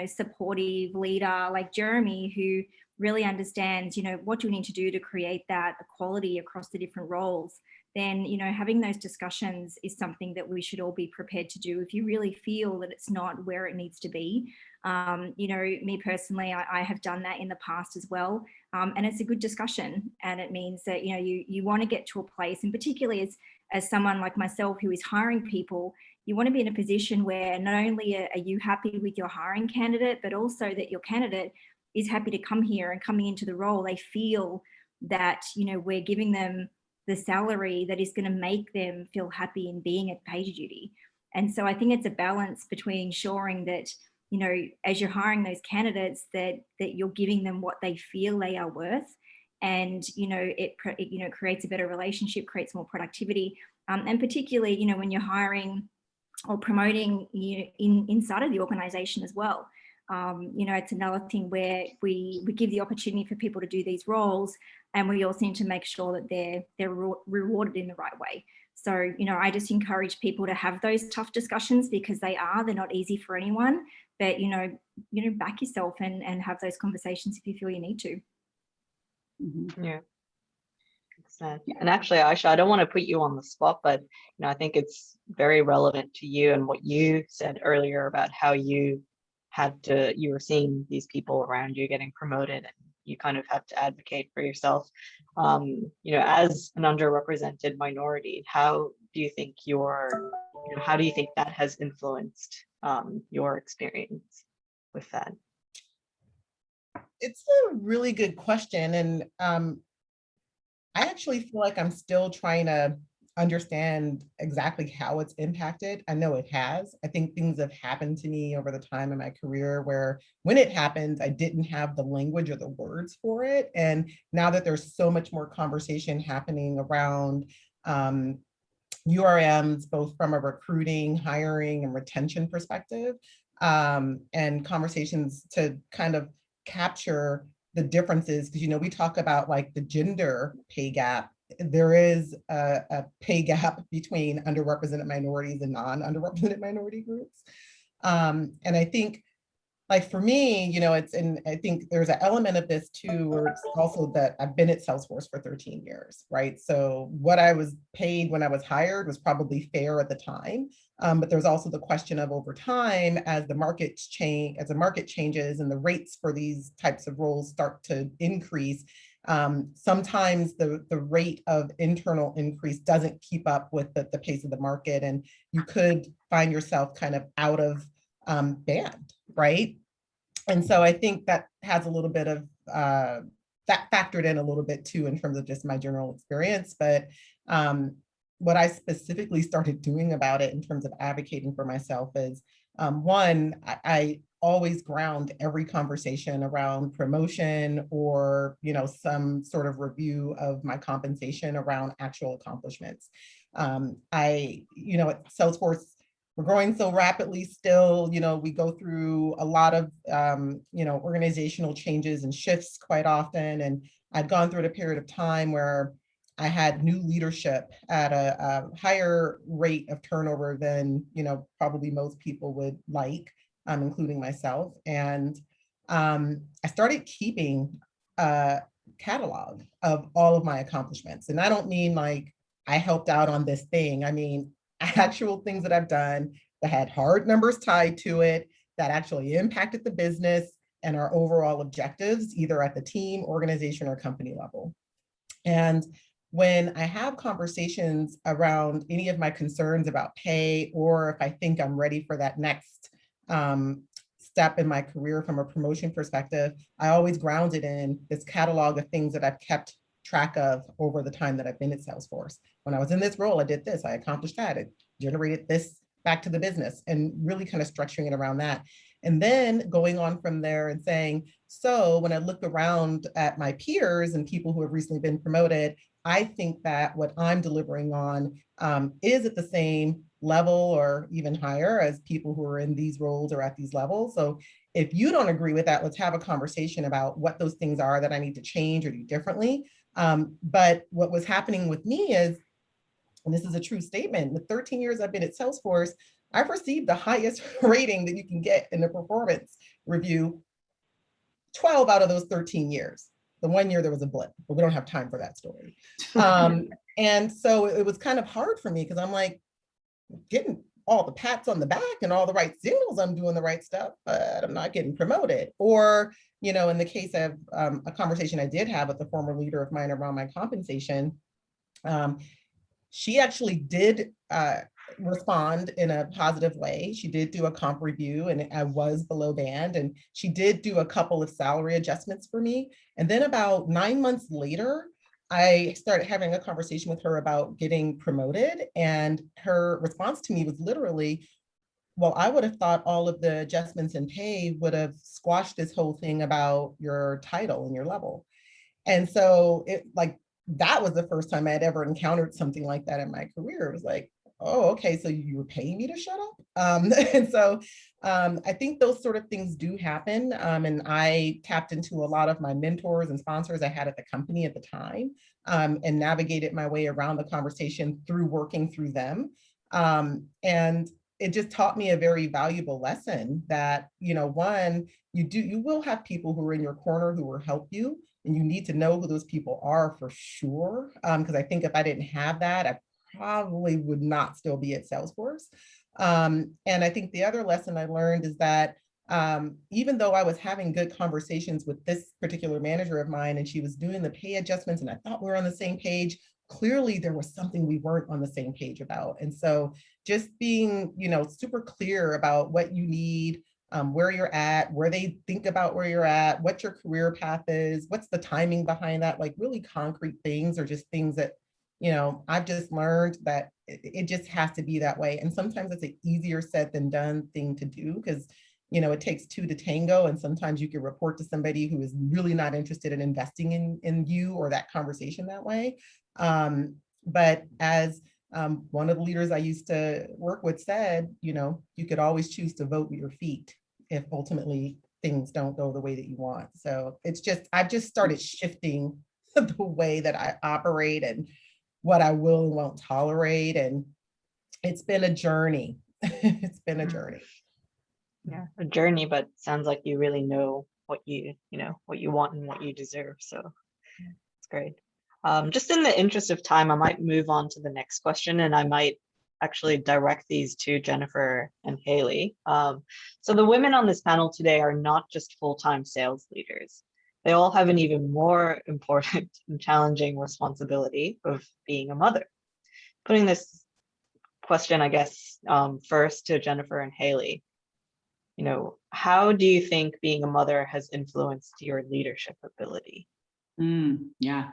supportive leader like Jeremy, who really understands, what do you need to do to create that equality across the different roles, then, having those discussions is something that we should all be prepared to do if you really feel that it's not where it needs to be. Me personally, I have done that in the past as well. And it's a good discussion. And it means that, you want to get to a place, and particularly as someone like myself who is hiring people, you want to be in a position where not only are you happy with your hiring candidate, but also that your candidate is happy to come here, and coming into the role, they feel that, we're giving them the salary that is going to make them feel happy in being at PagerDuty. And so I think it's a balance between ensuring that, as you're hiring those candidates, that you're giving them what they feel they are worth. And, it creates a better relationship, creates more productivity. And particularly, when you're hiring or promoting inside of the organization as well. It's another thing where we give the opportunity for people to do these roles, and we also need to make sure that they're rewarded in the right way. So, I just encourage people to have those tough discussions, because they're not easy for anyone, but, back yourself and have those conversations if you feel you need to. Yeah. And actually, Aisha, I don't want to put you on the spot, but I think it's very relevant to you and what you said earlier about how you were seeing these people around you getting promoted, and you kind of had to advocate for yourself. As an underrepresented minority, how do you think that has influenced your experience with that? It's a really good question. And I actually feel like I'm still trying to understand exactly how it's impacted. I know it has. I think things have happened to me over the time in my career where when it happened, I didn't have the language or the words for it. And now that there's so much more conversation happening around URMs, both from a recruiting, hiring, and retention perspective, and conversations to kind of capture the differences, because we talk about like the gender pay gap. There is a pay gap between underrepresented minorities and non-underrepresented minority groups. And I think, like for me, and I think there's an element of this too, where it's also that I've been at Salesforce for 13 years, right? So what I was paid when I was hired was probably fair at the time. But there's also the question of over time, as the market changes and the rates for these types of roles start to increase, sometimes the rate of internal increase doesn't keep up with the pace of the market, and you could find yourself kind of out of band, right? And so I think that has a little bit of that factored in a little bit too, in terms of just my general experience. But what I specifically started doing about it in terms of advocating for myself is, one, I always ground every conversation around promotion or, some sort of review of my compensation around actual accomplishments. At Salesforce, we're growing so rapidly still, we go through a lot of, organizational changes and shifts quite often. And I'd gone through a period of time where I had new leadership at a higher rate of turnover than, probably most people would like, including myself. And I started keeping a catalog of all of my accomplishments. And I don't mean like I helped out on this thing. I mean, actual things that I've done that had hard numbers tied to it, that actually impacted the business and our overall objectives, either at the team, organization, or company level. And when I have conversations around any of my concerns about pay, or if I think I'm ready for that next step in my career from a promotion perspective, I always ground it in this catalog of things that I've kept track of over the time that I've been at Salesforce. When I was in this role, I did this, I accomplished that, it generated this back to the business, and really kind of structuring it around that. And then going on from there and saying, so when I look around at my peers and people who have recently been promoted, I think that what I'm delivering on is at the same level or even higher as people who are in these roles or at these levels. So if you don't agree with that, let's have a conversation about what those things are that I need to change or do differently. But what was happening with me is, and this is a true statement, the 13 years I've been at Salesforce, I've received the highest rating that you can get in the performance review 12 out of those 13 years. The 1 year there was a blip, but we don't have time for that story. And so it was kind of hard for me because I'm like, getting all the pats on the back and all the right signals, I'm doing the right stuff, but I'm not getting promoted. Or, you know, in the case of a conversation I did have with a former leader of mine around my compensation, she actually did respond in a positive way. She did do a comp review and I was below band, and she did do a couple of salary adjustments for me. And then about 9 months later, I started having a conversation with her about getting promoted, and her response to me was literally, well, I would have thought all of the adjustments in pay would have squashed this whole thing about your title and your level. And so it like, that was the first time I had ever encountered something like that in my career. It was like, oh, okay, so you were paying me to shut up? And so I think those sort of things do happen. And I tapped into a lot of my mentors and sponsors I had at the company at the time, and navigated my way around the conversation through working through them. And it just taught me a very valuable lesson that, you know, one, you will have people who are in your corner who will help you, and you need to know who those people are for sure. Because I think if I didn't have that, I probably would not still be at Salesforce. And I think the other lesson I learned is that even though I was having good conversations with this particular manager of mine, and she was doing the pay adjustments, and I thought we were on the same page, clearly there was something we weren't on the same page about. And so just being, you know, super clear about what you need, where you're at, where they think about where you're at, what your career path is, what's the timing behind that, like really concrete things, or just things that, you know, I've just learned that it just has to be that way. And sometimes it's an easier said than done thing to do, because, you know, it takes two to tango. And sometimes you can report to somebody who is really not interested in investing in you or that conversation that way. But as one of the leaders I used to work with said, you know, you could always choose to vote with your feet if ultimately things don't go the way that you want. So it's just, I've just started shifting the way that I operate and what I will and won't tolerate. And it's been a journey. It's been a journey. Yeah, a journey, but sounds like you really know what you know, what you want and what you deserve. So it's great. Just in the interest of time, I might move on to the next question, and I might actually direct these to Jennifer and Haley. So the women on this panel today are not just full-time sales leaders. They all have an even more important and challenging responsibility of being a mother. Putting this question, I guess, first to Jennifer and Haley, you know, how do you think being a mother has influenced your leadership ability? Yeah.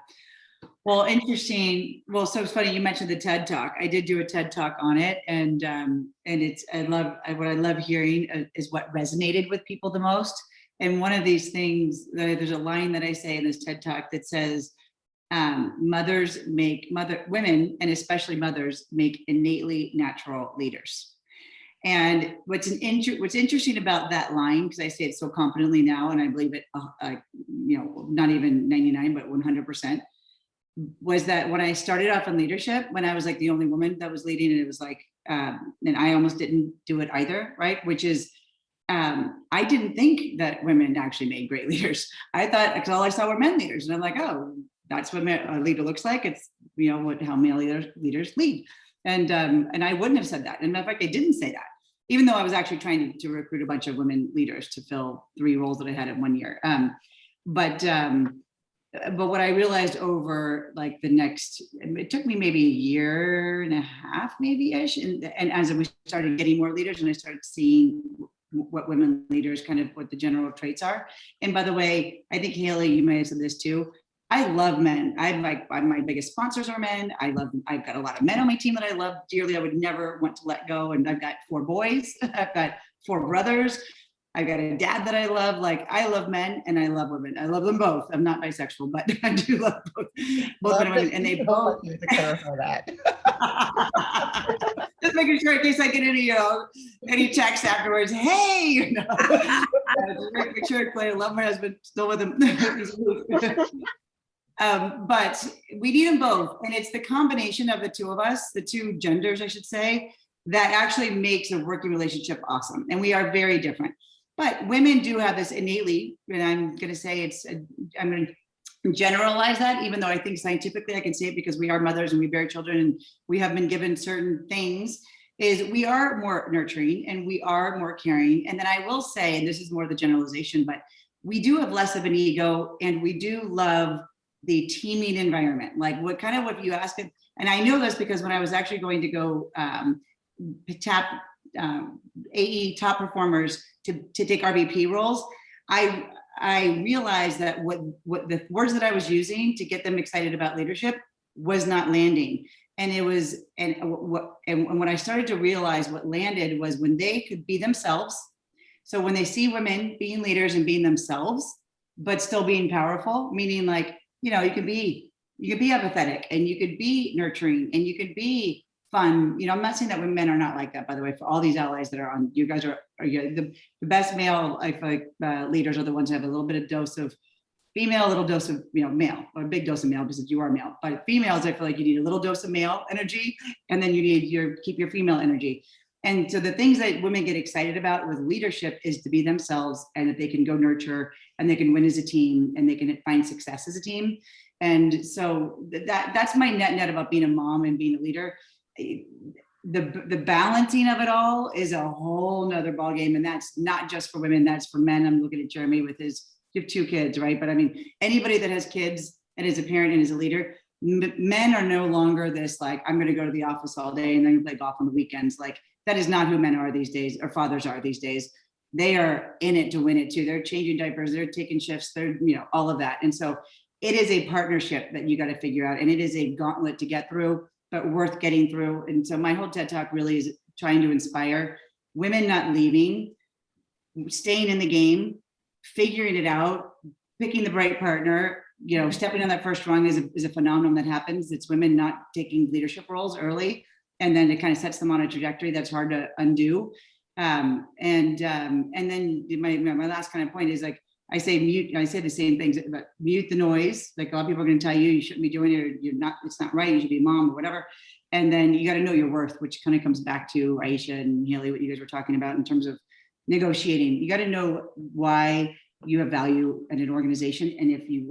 Well, interesting. Well, so it's funny you mentioned the TED Talk. I did do a TED Talk on it, and it's what I love hearing is what resonated with people the most. And one of these things, there's a line that I say in this TED Talk that says, women, and especially mothers, make innately natural leaders. And what's interesting about that line, because I say it so confidently now, and I believe it, you know, not even 99, but 100%, was that when I started off in leadership, when I was like the only woman that was leading, and it was like, and I almost didn't do it either, right? Which is, I didn't think that women actually made great leaders. I thought, because all I saw were men leaders, and I'm like, oh, that's what a leader looks like. It's, you know, how male leaders lead. And I wouldn't have said that. And in fact, I didn't say that, even though I was actually trying to recruit a bunch of women leaders to fill 3 roles that I had in 1 year. But what I realized over like the next, it took me maybe a year and a half, maybe-ish. And as we started getting more leaders and I started seeing what women leaders, kind of what the general traits are. And by the way, I think Haley, you may have said this too. I love men. My biggest sponsors are men. I've got a lot of men on my team that I love dearly. I would never want to let go. And I've got 4 boys. I've got 4 brothers. I got a dad that I love. Like, I love men and I love women. I love them both. I'm not bisexual, but I do love both men and women, and they both. To clarify that. Just making sure in case I get any text afterwards. Hey, just make sure it's clear. I love my husband, still with him. But we need them both, and it's the combination of the two of us, the two genders, I should say, that actually makes a working relationship awesome. And we are very different. But women do have this innately, and I'm going to say I'm going to generalize that, even though I think scientifically I can say it because we are mothers and we bear children and we have been given certain things, is we are more nurturing and we are more caring. And then I will say, and this is more the generalization, but we do have less of an ego and we do love the teaming environment. Like what you asked it, and I know this because when I was actually going to go tap AE top performers to take RVP roles, I realized that what the words that I was using to get them excited about leadership was not landing. And it was, and when I started to realize what landed was when they could be themselves. So when they see women being leaders and being themselves, but still being powerful, meaning like, you can be empathetic and you could be nurturing and you could be fun. I'm not saying that men are not like that, by the way, for all these allies that are on, you guys are the best male, I feel like leaders are the ones that have a little bit of dose of female, a little dose of male, or a big dose of male because you are male. But females, I feel like you need a little dose of male energy, and then you need keep your female energy. And so the things that women get excited about with leadership is to be themselves, and that they can go nurture and they can win as a team and they can find success as a team. And so that's my net about being a mom and being a leader. The balancing of it all is a whole nother ballgame. And that's not just for women, that's for men. I'm looking at Jeremy with you have 2 kids, right? But I mean, anybody that has kids and is a parent and is a leader, men are no longer this, like, I'm going to go to the office all day and then play golf on the weekends. Like, that is not who men are these days, or fathers are these days. They are in it to win it too. They're changing diapers, they're taking shifts, they're, all of that. And so it is a partnership that you got to figure out. And it is a gauntlet to get through, but worth getting through. And so my whole TED Talk really is trying to inspire women not leaving, staying in the game, figuring it out, picking the right partner, stepping on that first rung is a phenomenon that happens. It's women not taking leadership roles early, and then it kind of sets them on a trajectory that's hard to undo. And then my last kind of point is, like, I say the same things, but mute the noise. Like, a lot of people are going to tell you shouldn't be doing it, or it's not right, you should be a mom or whatever. And then you got to know your worth, which kind of comes back to Aisha and Haley, what you guys were talking about in terms of negotiating. You got to know why you have value in an organization. And if you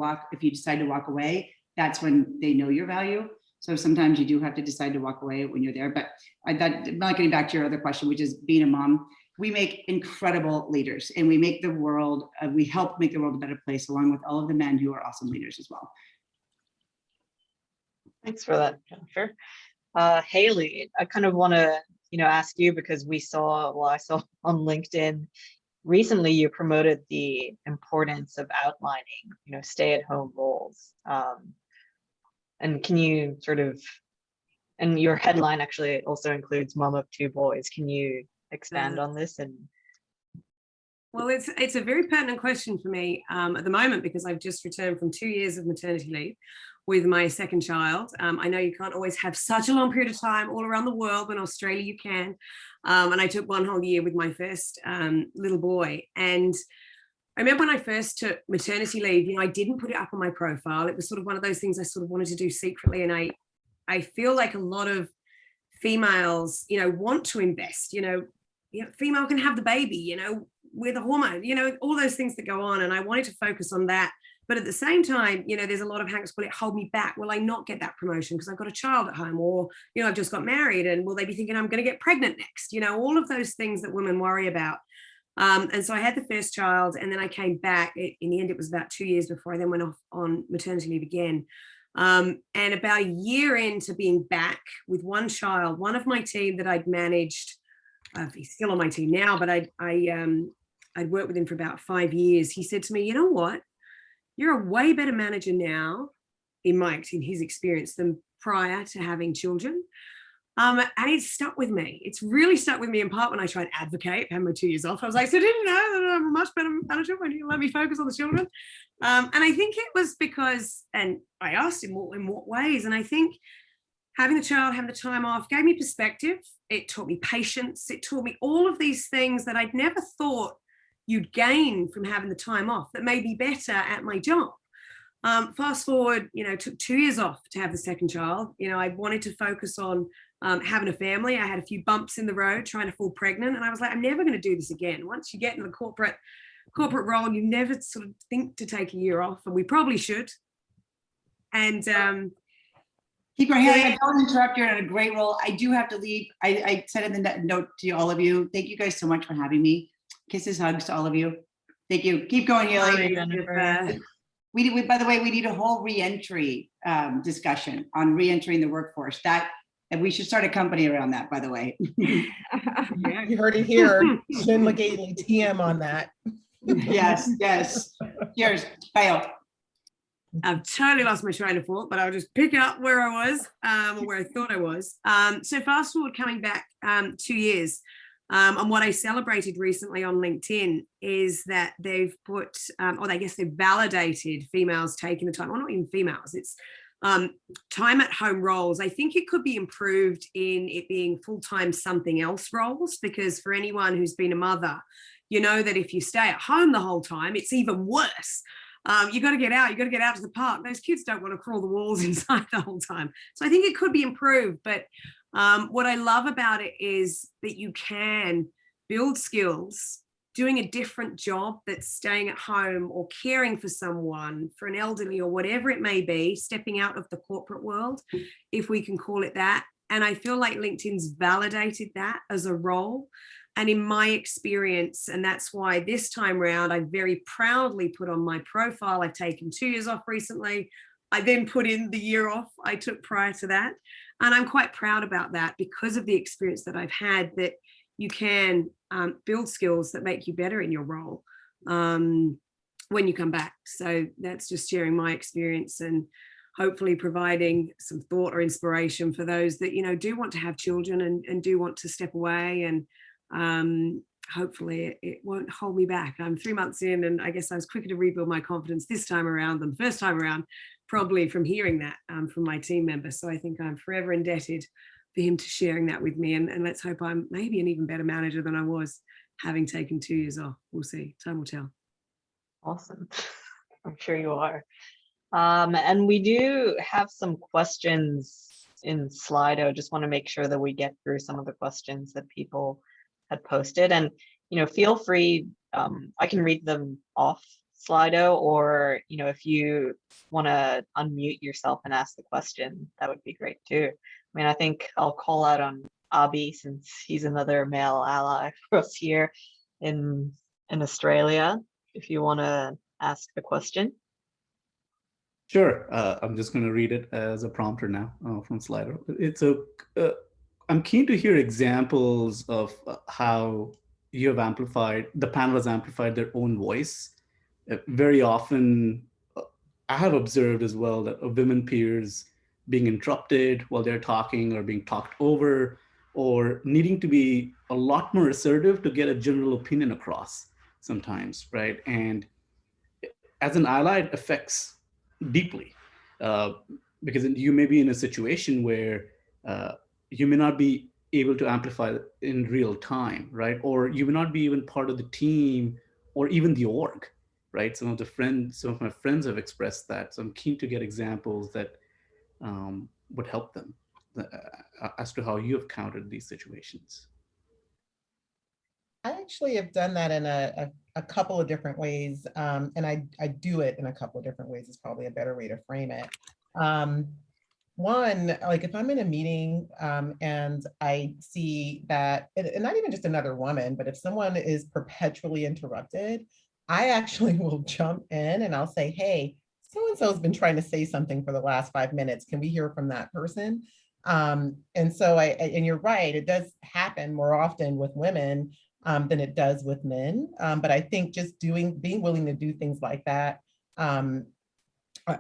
decide to walk away, that's when they know your value. So sometimes you do have to decide to walk away when you're there. But I'm not getting back to your other question, which is being a mom. We make incredible leaders, and we make we help make the world a better place, along with all of the men who are awesome leaders as well. Thanks for that, Jennifer. Haley, I kind of want to, ask you, because I saw on LinkedIn recently you promoted the importance of outlining, stay-at-home roles. And can you and your headline actually also includes mom of 2 boys. Can you expand on this? Well, it's a very pertinent question for me at the moment, because I've just returned from 2 years of maternity leave with my second child. I know you can't always have such a long period of time all around the world, but in Australia you can. And I took 1 whole year with my first little boy. And I remember when I first took maternity leave, I didn't put it up on my profile. It was sort of one of those things I sort of wanted to do secretly. And I feel like a lot of females, want to invest, female can have the baby, with a hormone, all those things that go on. And I wanted to focus on that. But at the same time, there's a lot of hanks, will it hold me back? Will I not get that promotion because I've got a child at home? Or, I've just got married, and will they be thinking I'm going to get pregnant next? All of those things that women worry about. And so I had the first child, and then I came back. In the end, it was about 2 years before I then went off on maternity leave again. And about a year into being back with 1 child, one of my team that I'd managed, he's still on my team now, but I'd worked with him for about 5 years. He said to me, "You know what? You're a way better manager now, in his experience, than prior to having children. And it's stuck with me. It's really stuck with me in part when I try and advocate, had my 2 years off. I was like, so didn't you know that I'm a much better manager when you let me focus on the children? And I think it was because, and I asked him in what ways, and I think having the child, having the time off gave me perspective. It taught me patience. It taught me all of these things that I'd never thought you'd gain from having the time off that made me better at my job. Fast forward, it took 2 years off to have the second child. I wanted to focus on having a family. I had a few bumps in the road trying to fall pregnant. And I was like, I'm never going to do this again. Once you get in the corporate role, you never sort of think to take a year off, and we probably should. And keep going. I don't interrupt. You're in a great role. I do have to leave. I said in the note to all of you. Thank you guys so much for having me. Kisses, hugs to all of you. Thank you. Keep going, Haley. We by the way, we need a whole re-entry discussion on re-entering the workforce. And we should start a company around that, by the way. Yeah, you heard it here. Jen Lagaly, TM on that. Yes. Cheers. Bye. I've totally lost my train of thought, but I'll just pick up where I was, or where I thought I was. So fast forward, coming back 2 years, and what I celebrated recently on LinkedIn is that they've put, or I guess they've validated females taking the time, well, not even females, it's time at home roles. I think it could be improved in it being full-time something else roles, because for anyone who's been a mother, you know that if you stay at home the whole time, it's even worse. You got to get out. You got to get out to the park. Those kids don't want to crawl the walls inside the whole time. So I think it could be improved. But what I love about it is that you can build skills doing a different job that's staying at home or caring for someone, for an elderly or whatever it may be, stepping out of the corporate world, if we can call it that. And I feel like LinkedIn's validated that as a role. And in my experience, and that's why this time around, I very proudly put on my profile, I've taken 2 years off recently. I then put in the year off I took prior to that. And I'm quite proud about that because of the experience that I've had, that you can build skills that make you better in your role when you come back. So that's just sharing my experience and hopefully providing some thought or inspiration for those that, do want to have children and do want to step away. And hopefully it won't hold me back. I'm 3 months in, and I guess I was quicker to rebuild my confidence this time around than the first time around, probably from hearing that from my team member. So I think I'm forever indebted for him to sharing that with me. And let's hope I'm maybe an even better manager than I was having taken 2 years off. We'll see. Time will tell. Awesome. I'm sure you are. And we do have some questions in Slido. Just want to make sure that we get through some of the questions that people had posted. And, feel free, I can read them off Slido, or, if you want to unmute yourself and ask the question, that would be great too. I mean, I think I'll call out on Abi, since he's another male ally for us here in Australia, if you want to ask the question. Sure. I'm just going to read it as a prompter now from Slido. I'm keen to hear examples of how you have amplified, the panel has amplified their own voice. Very often, I have observed as well that women peers being interrupted while they're talking or being talked over, or needing to be a lot more assertive to get a general opinion across sometimes, right? And as an ally, it affects deeply because you may be in a situation where you may not be able to amplify in real time, right? Or you may not be even part of the team or even the org, right? Some of my friends have expressed that. So I'm keen to get examples that would help them as to how you have countered these situations. I actually have done that in a couple of different ways. And I do it in a couple of different ways is probably a better way to frame it. One, like if I'm in a meeting and I see that, and not even just another woman, but if someone is perpetually interrupted, I actually will jump in and I'll say, hey, so-and-so has been trying to say something for the last 5 minutes. Can we hear from that person? And so and you're right, it does happen more often with women than it does with men. But I think just being willing to do things like that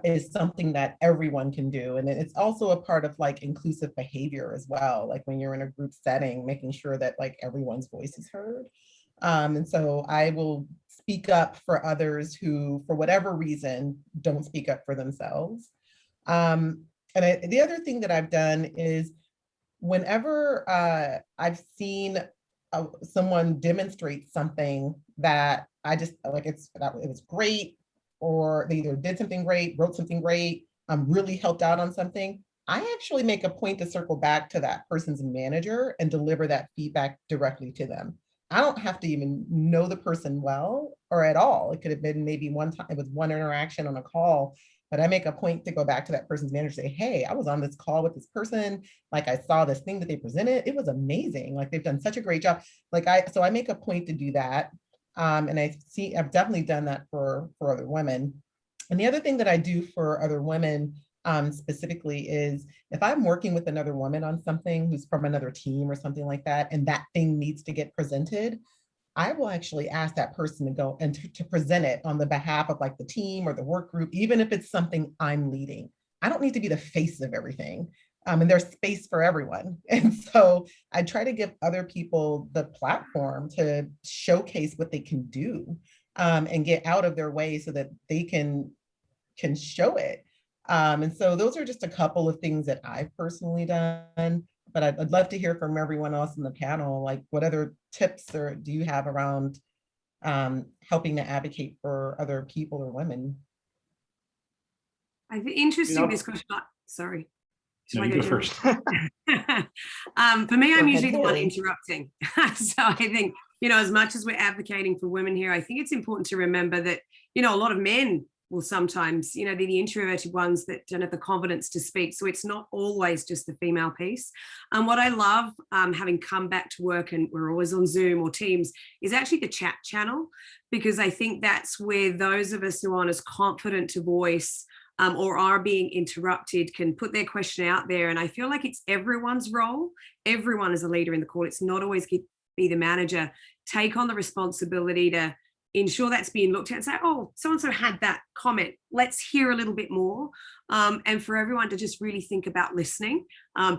is something that everyone can do. And it's also a part of like inclusive behavior as well. Like when you're in a group setting, making sure that like everyone's voice is heard. And so I will speak up for others who, for whatever reason, don't speak up for themselves. The other thing that I've done is whenever I've seen someone demonstrate something that I just like, it was great, or they either did something great, wrote something great, really helped out on something, I actually make a point to circle back to that person's manager and deliver that feedback directly to them. I don't have to even know the person well or at all. It could have been maybe one time, it was one interaction on a call, but I make a point to go back to that person's manager and say, hey, I was on this call with this person. Like I saw this thing that they presented. It was amazing. Like they've done such a great job. So I make a point to do that. And I've definitely done that for other women. And the other thing that I do for other women specifically is if I'm working with another woman on something who's from another team or something like that, and that thing needs to get presented, I will actually ask that person to go and to present it on the behalf of like the team or the work group, even if it's something I'm leading. I don't need to be the face of everything. And there's space for everyone. And so I try to give other people the platform to showcase what they can do and get out of their way so that they can show it. And so those are just a couple of things that I've personally done, but I'd love to hear from everyone else in the panel, like what other tips or do you have around helping to advocate for other people or women? I think interesting this question. Sorry. No, you go first. For me, I'm usually the one interrupting. So I think, as much as we're advocating for women here, I think it's important to remember that, a lot of men will sometimes, be the introverted ones that don't have the confidence to speak. So it's not always just the female piece. And what I love, having come back to work and we're always on Zoom or Teams, is actually the chat channel, because I think that's where those of us who aren't as confident to voice or are being interrupted can put their question out there. And I feel like it's everyone's role. Everyone is a leader in the call. It's not always be the manager. Take on the responsibility to ensure that's being looked at and say, oh, so-and-so had that comment. Let's hear a little bit more. And for everyone to just really think about listening,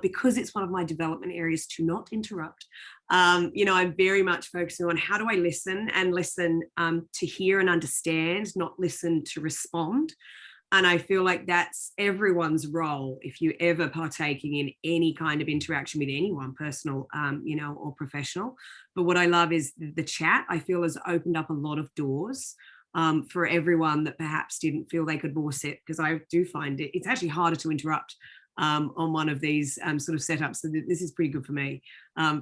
because it's one of my development areas to not interrupt. I'm very much focusing on how do I listen and listen to hear and understand, not listen to respond. And I feel like that's everyone's role if you're ever partaking in any kind of interaction with anyone, personal, or professional. But what I love is the chat, I feel, has opened up a lot of doors for everyone that perhaps didn't feel they could voice it, because I do find it's actually harder to interrupt on one of these sort of setups. So this is pretty good for me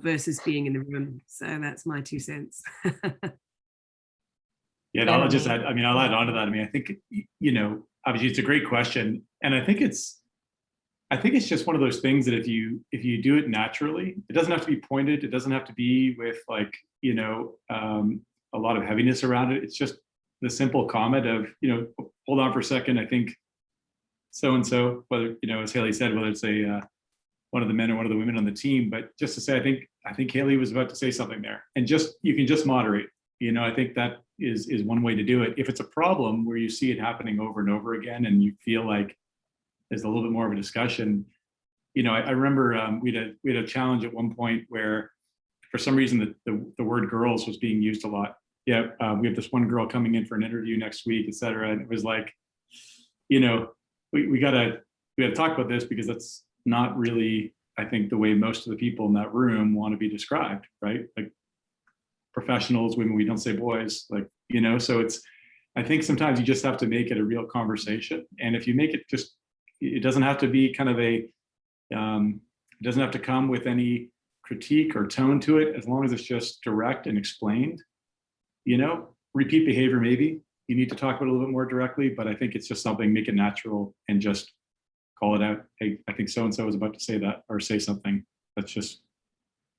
versus being in the room. So that's my 2 cents. Yeah, I'll just add, I'll add on to that. I think, obviously it's a great question. And I think it's just one of those things that if you do it naturally, it doesn't have to be pointed. It doesn't have to be with like, a lot of heaviness around it. It's just the simple comment of, hold on for a second. I think so-and-so, whether, as Haley said, whether it's one of the men or one of the women on the team, but just to say, I think Haley was about to say something there, and you can just moderate. I think that is one way to do it. If it's a problem where you see it happening over and over again and you feel like there's a little bit more of a discussion, I remember we had a challenge at one point where for some reason the word girls was being used a lot. Yeah, we have this one girl coming in for an interview next week, et cetera. And it was like, we gotta talk about this, because that's not really, I think, the way most of the people in that room want to be described, right? Like professionals, women, we don't say boys, so I think sometimes you just have to make it a real conversation. And if you make it it doesn't have to be kind of it doesn't have to come with any critique or tone to it, as long as it's just direct and explained. Repeat behavior, maybe you need to talk about it a little bit more directly, but I think it's just something, make it natural and just call it out. Hey, I think so-and-so is about to say that or say something. Let's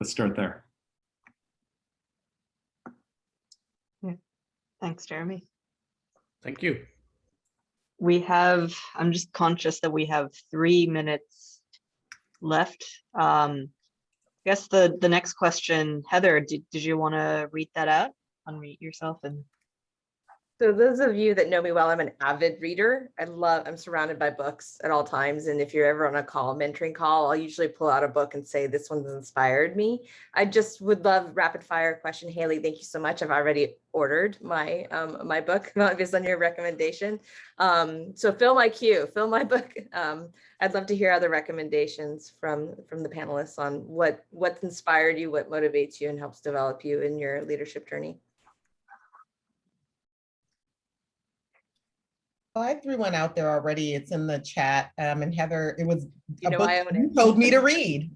start there. Thanks, Jeremy. Thank you. I'm just conscious that we have 3 minutes left. I guess the next question, Heather, did you want to read that out? Unmute yourself and. So those of you that know me well, I'm an avid reader. I'm surrounded by books at all times. And if you're ever on a mentoring call, I'll usually pull out a book and say, this one's inspired me. I just would love rapid fire question. Haley, thank you so much. I've already ordered my my book based on your recommendation. So fill my queue, fill my book. I'd love to hear other recommendations from the panelists on what's inspired you, what motivates you and helps develop you in your leadership journey. I threw one out there already. It's in the chat. And Heather, it was You a know, book I own you it. told me to read.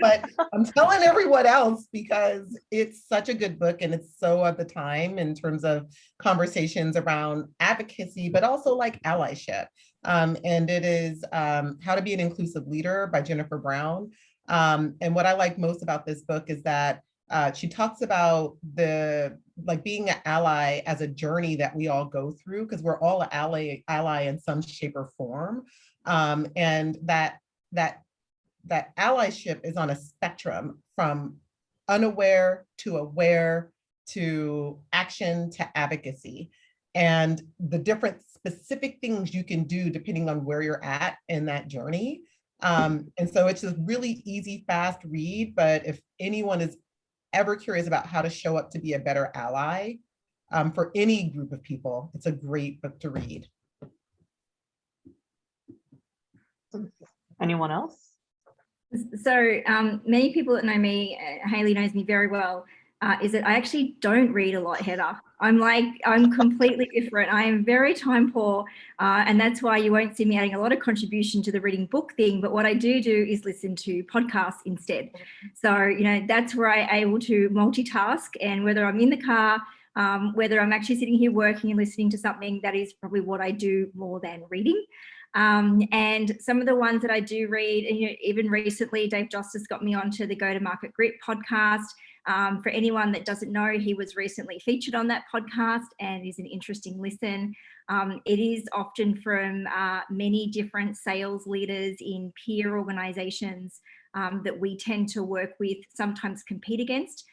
But I'm telling everyone else because it's such a good book and it's so at the time in terms of conversations around advocacy, but also like allyship. And it is How to Be an Inclusive Leader by Jennifer Brown. And what I like most about this book is that she talks about being an ally as a journey that we all go through because we're all an ally in some shape or form. And that allyship is on a spectrum from unaware to aware to action to advocacy, and the different specific things you can do depending on where you're at in that journey. And so it's a really easy, fast read, but if anyone is ever curious about how to show up to be a better ally for any group of people, it's a great book to read. Anyone else? So many people that know me, Haley knows me very well, is that I actually don't read a lot, Heather. I'm completely different. I am very time poor, and that's why you won't see me adding a lot of contribution to the reading book thing. But what I do is listen to podcasts instead. So, you know, that's where I'm able to multitask, and whether I'm in the car, whether I'm actually sitting here working and listening to something, that is probably what I do more than reading. And some of the ones that I do read, and, you know, even recently, Dave Justice got me onto the Go to Market Grit podcast. For anyone that doesn't know, he was recently featured on that podcast and is an interesting listen. It is often from many different sales leaders in peer organizations that we tend to work with, sometimes compete against.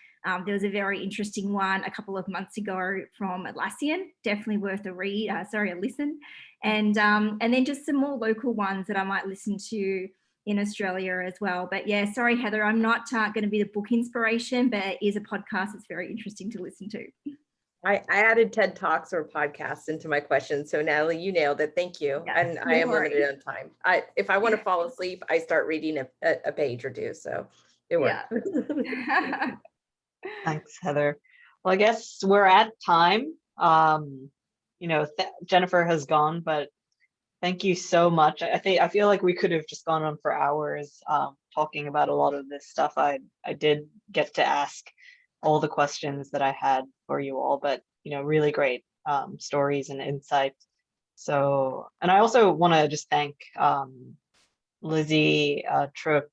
There was a very interesting one a couple of months ago from Atlassian, definitely worth a listen. And then just some more local ones that I might listen to in Australia as well. But yeah, sorry, Heather, I'm not going to be the book inspiration, but it is a podcast that's very interesting to listen to. I added TED Talks or podcasts into my questions. So Natalie, you nailed it. Thank you. Yeah, and I am limited on time. If I want to fall asleep, I start reading a page or two. So it worked. Yeah. Thanks, Heather. Well, I guess we're at time. You know, Jennifer has gone, but thank you so much. I feel like we could have just gone on for hours talking about a lot of this stuff. I did get to ask all the questions that I had for you all, but you know, really great stories and insights. So, and I also want to just thank Lizzie, Truk,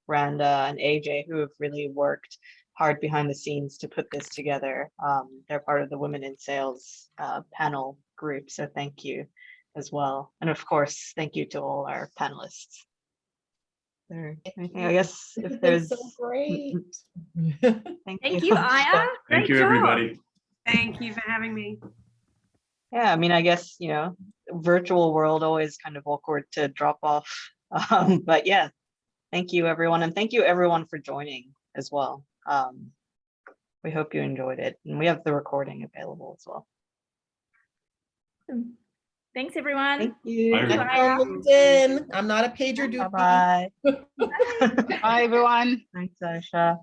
Randa, and AJ, who have really worked hard behind the scenes to put this together. They're part of the Women in Sales panel group, so thank you as well. And of course, thank you to all our panelists. I guess if there's so great. Thank you, Aya. Thank you, everybody. Thank you for having me. Yeah, I mean, I guess, you know, virtual world always kind of awkward to drop off. But yeah, thank you, everyone. And thank you, everyone, for joining as well. We hope you enjoyed it. And we have the recording available as well. Thanks, everyone. Thank you. Bye. I'm not a PagerDuty. Bye-bye. Bye, everyone. Thanks, Aisha.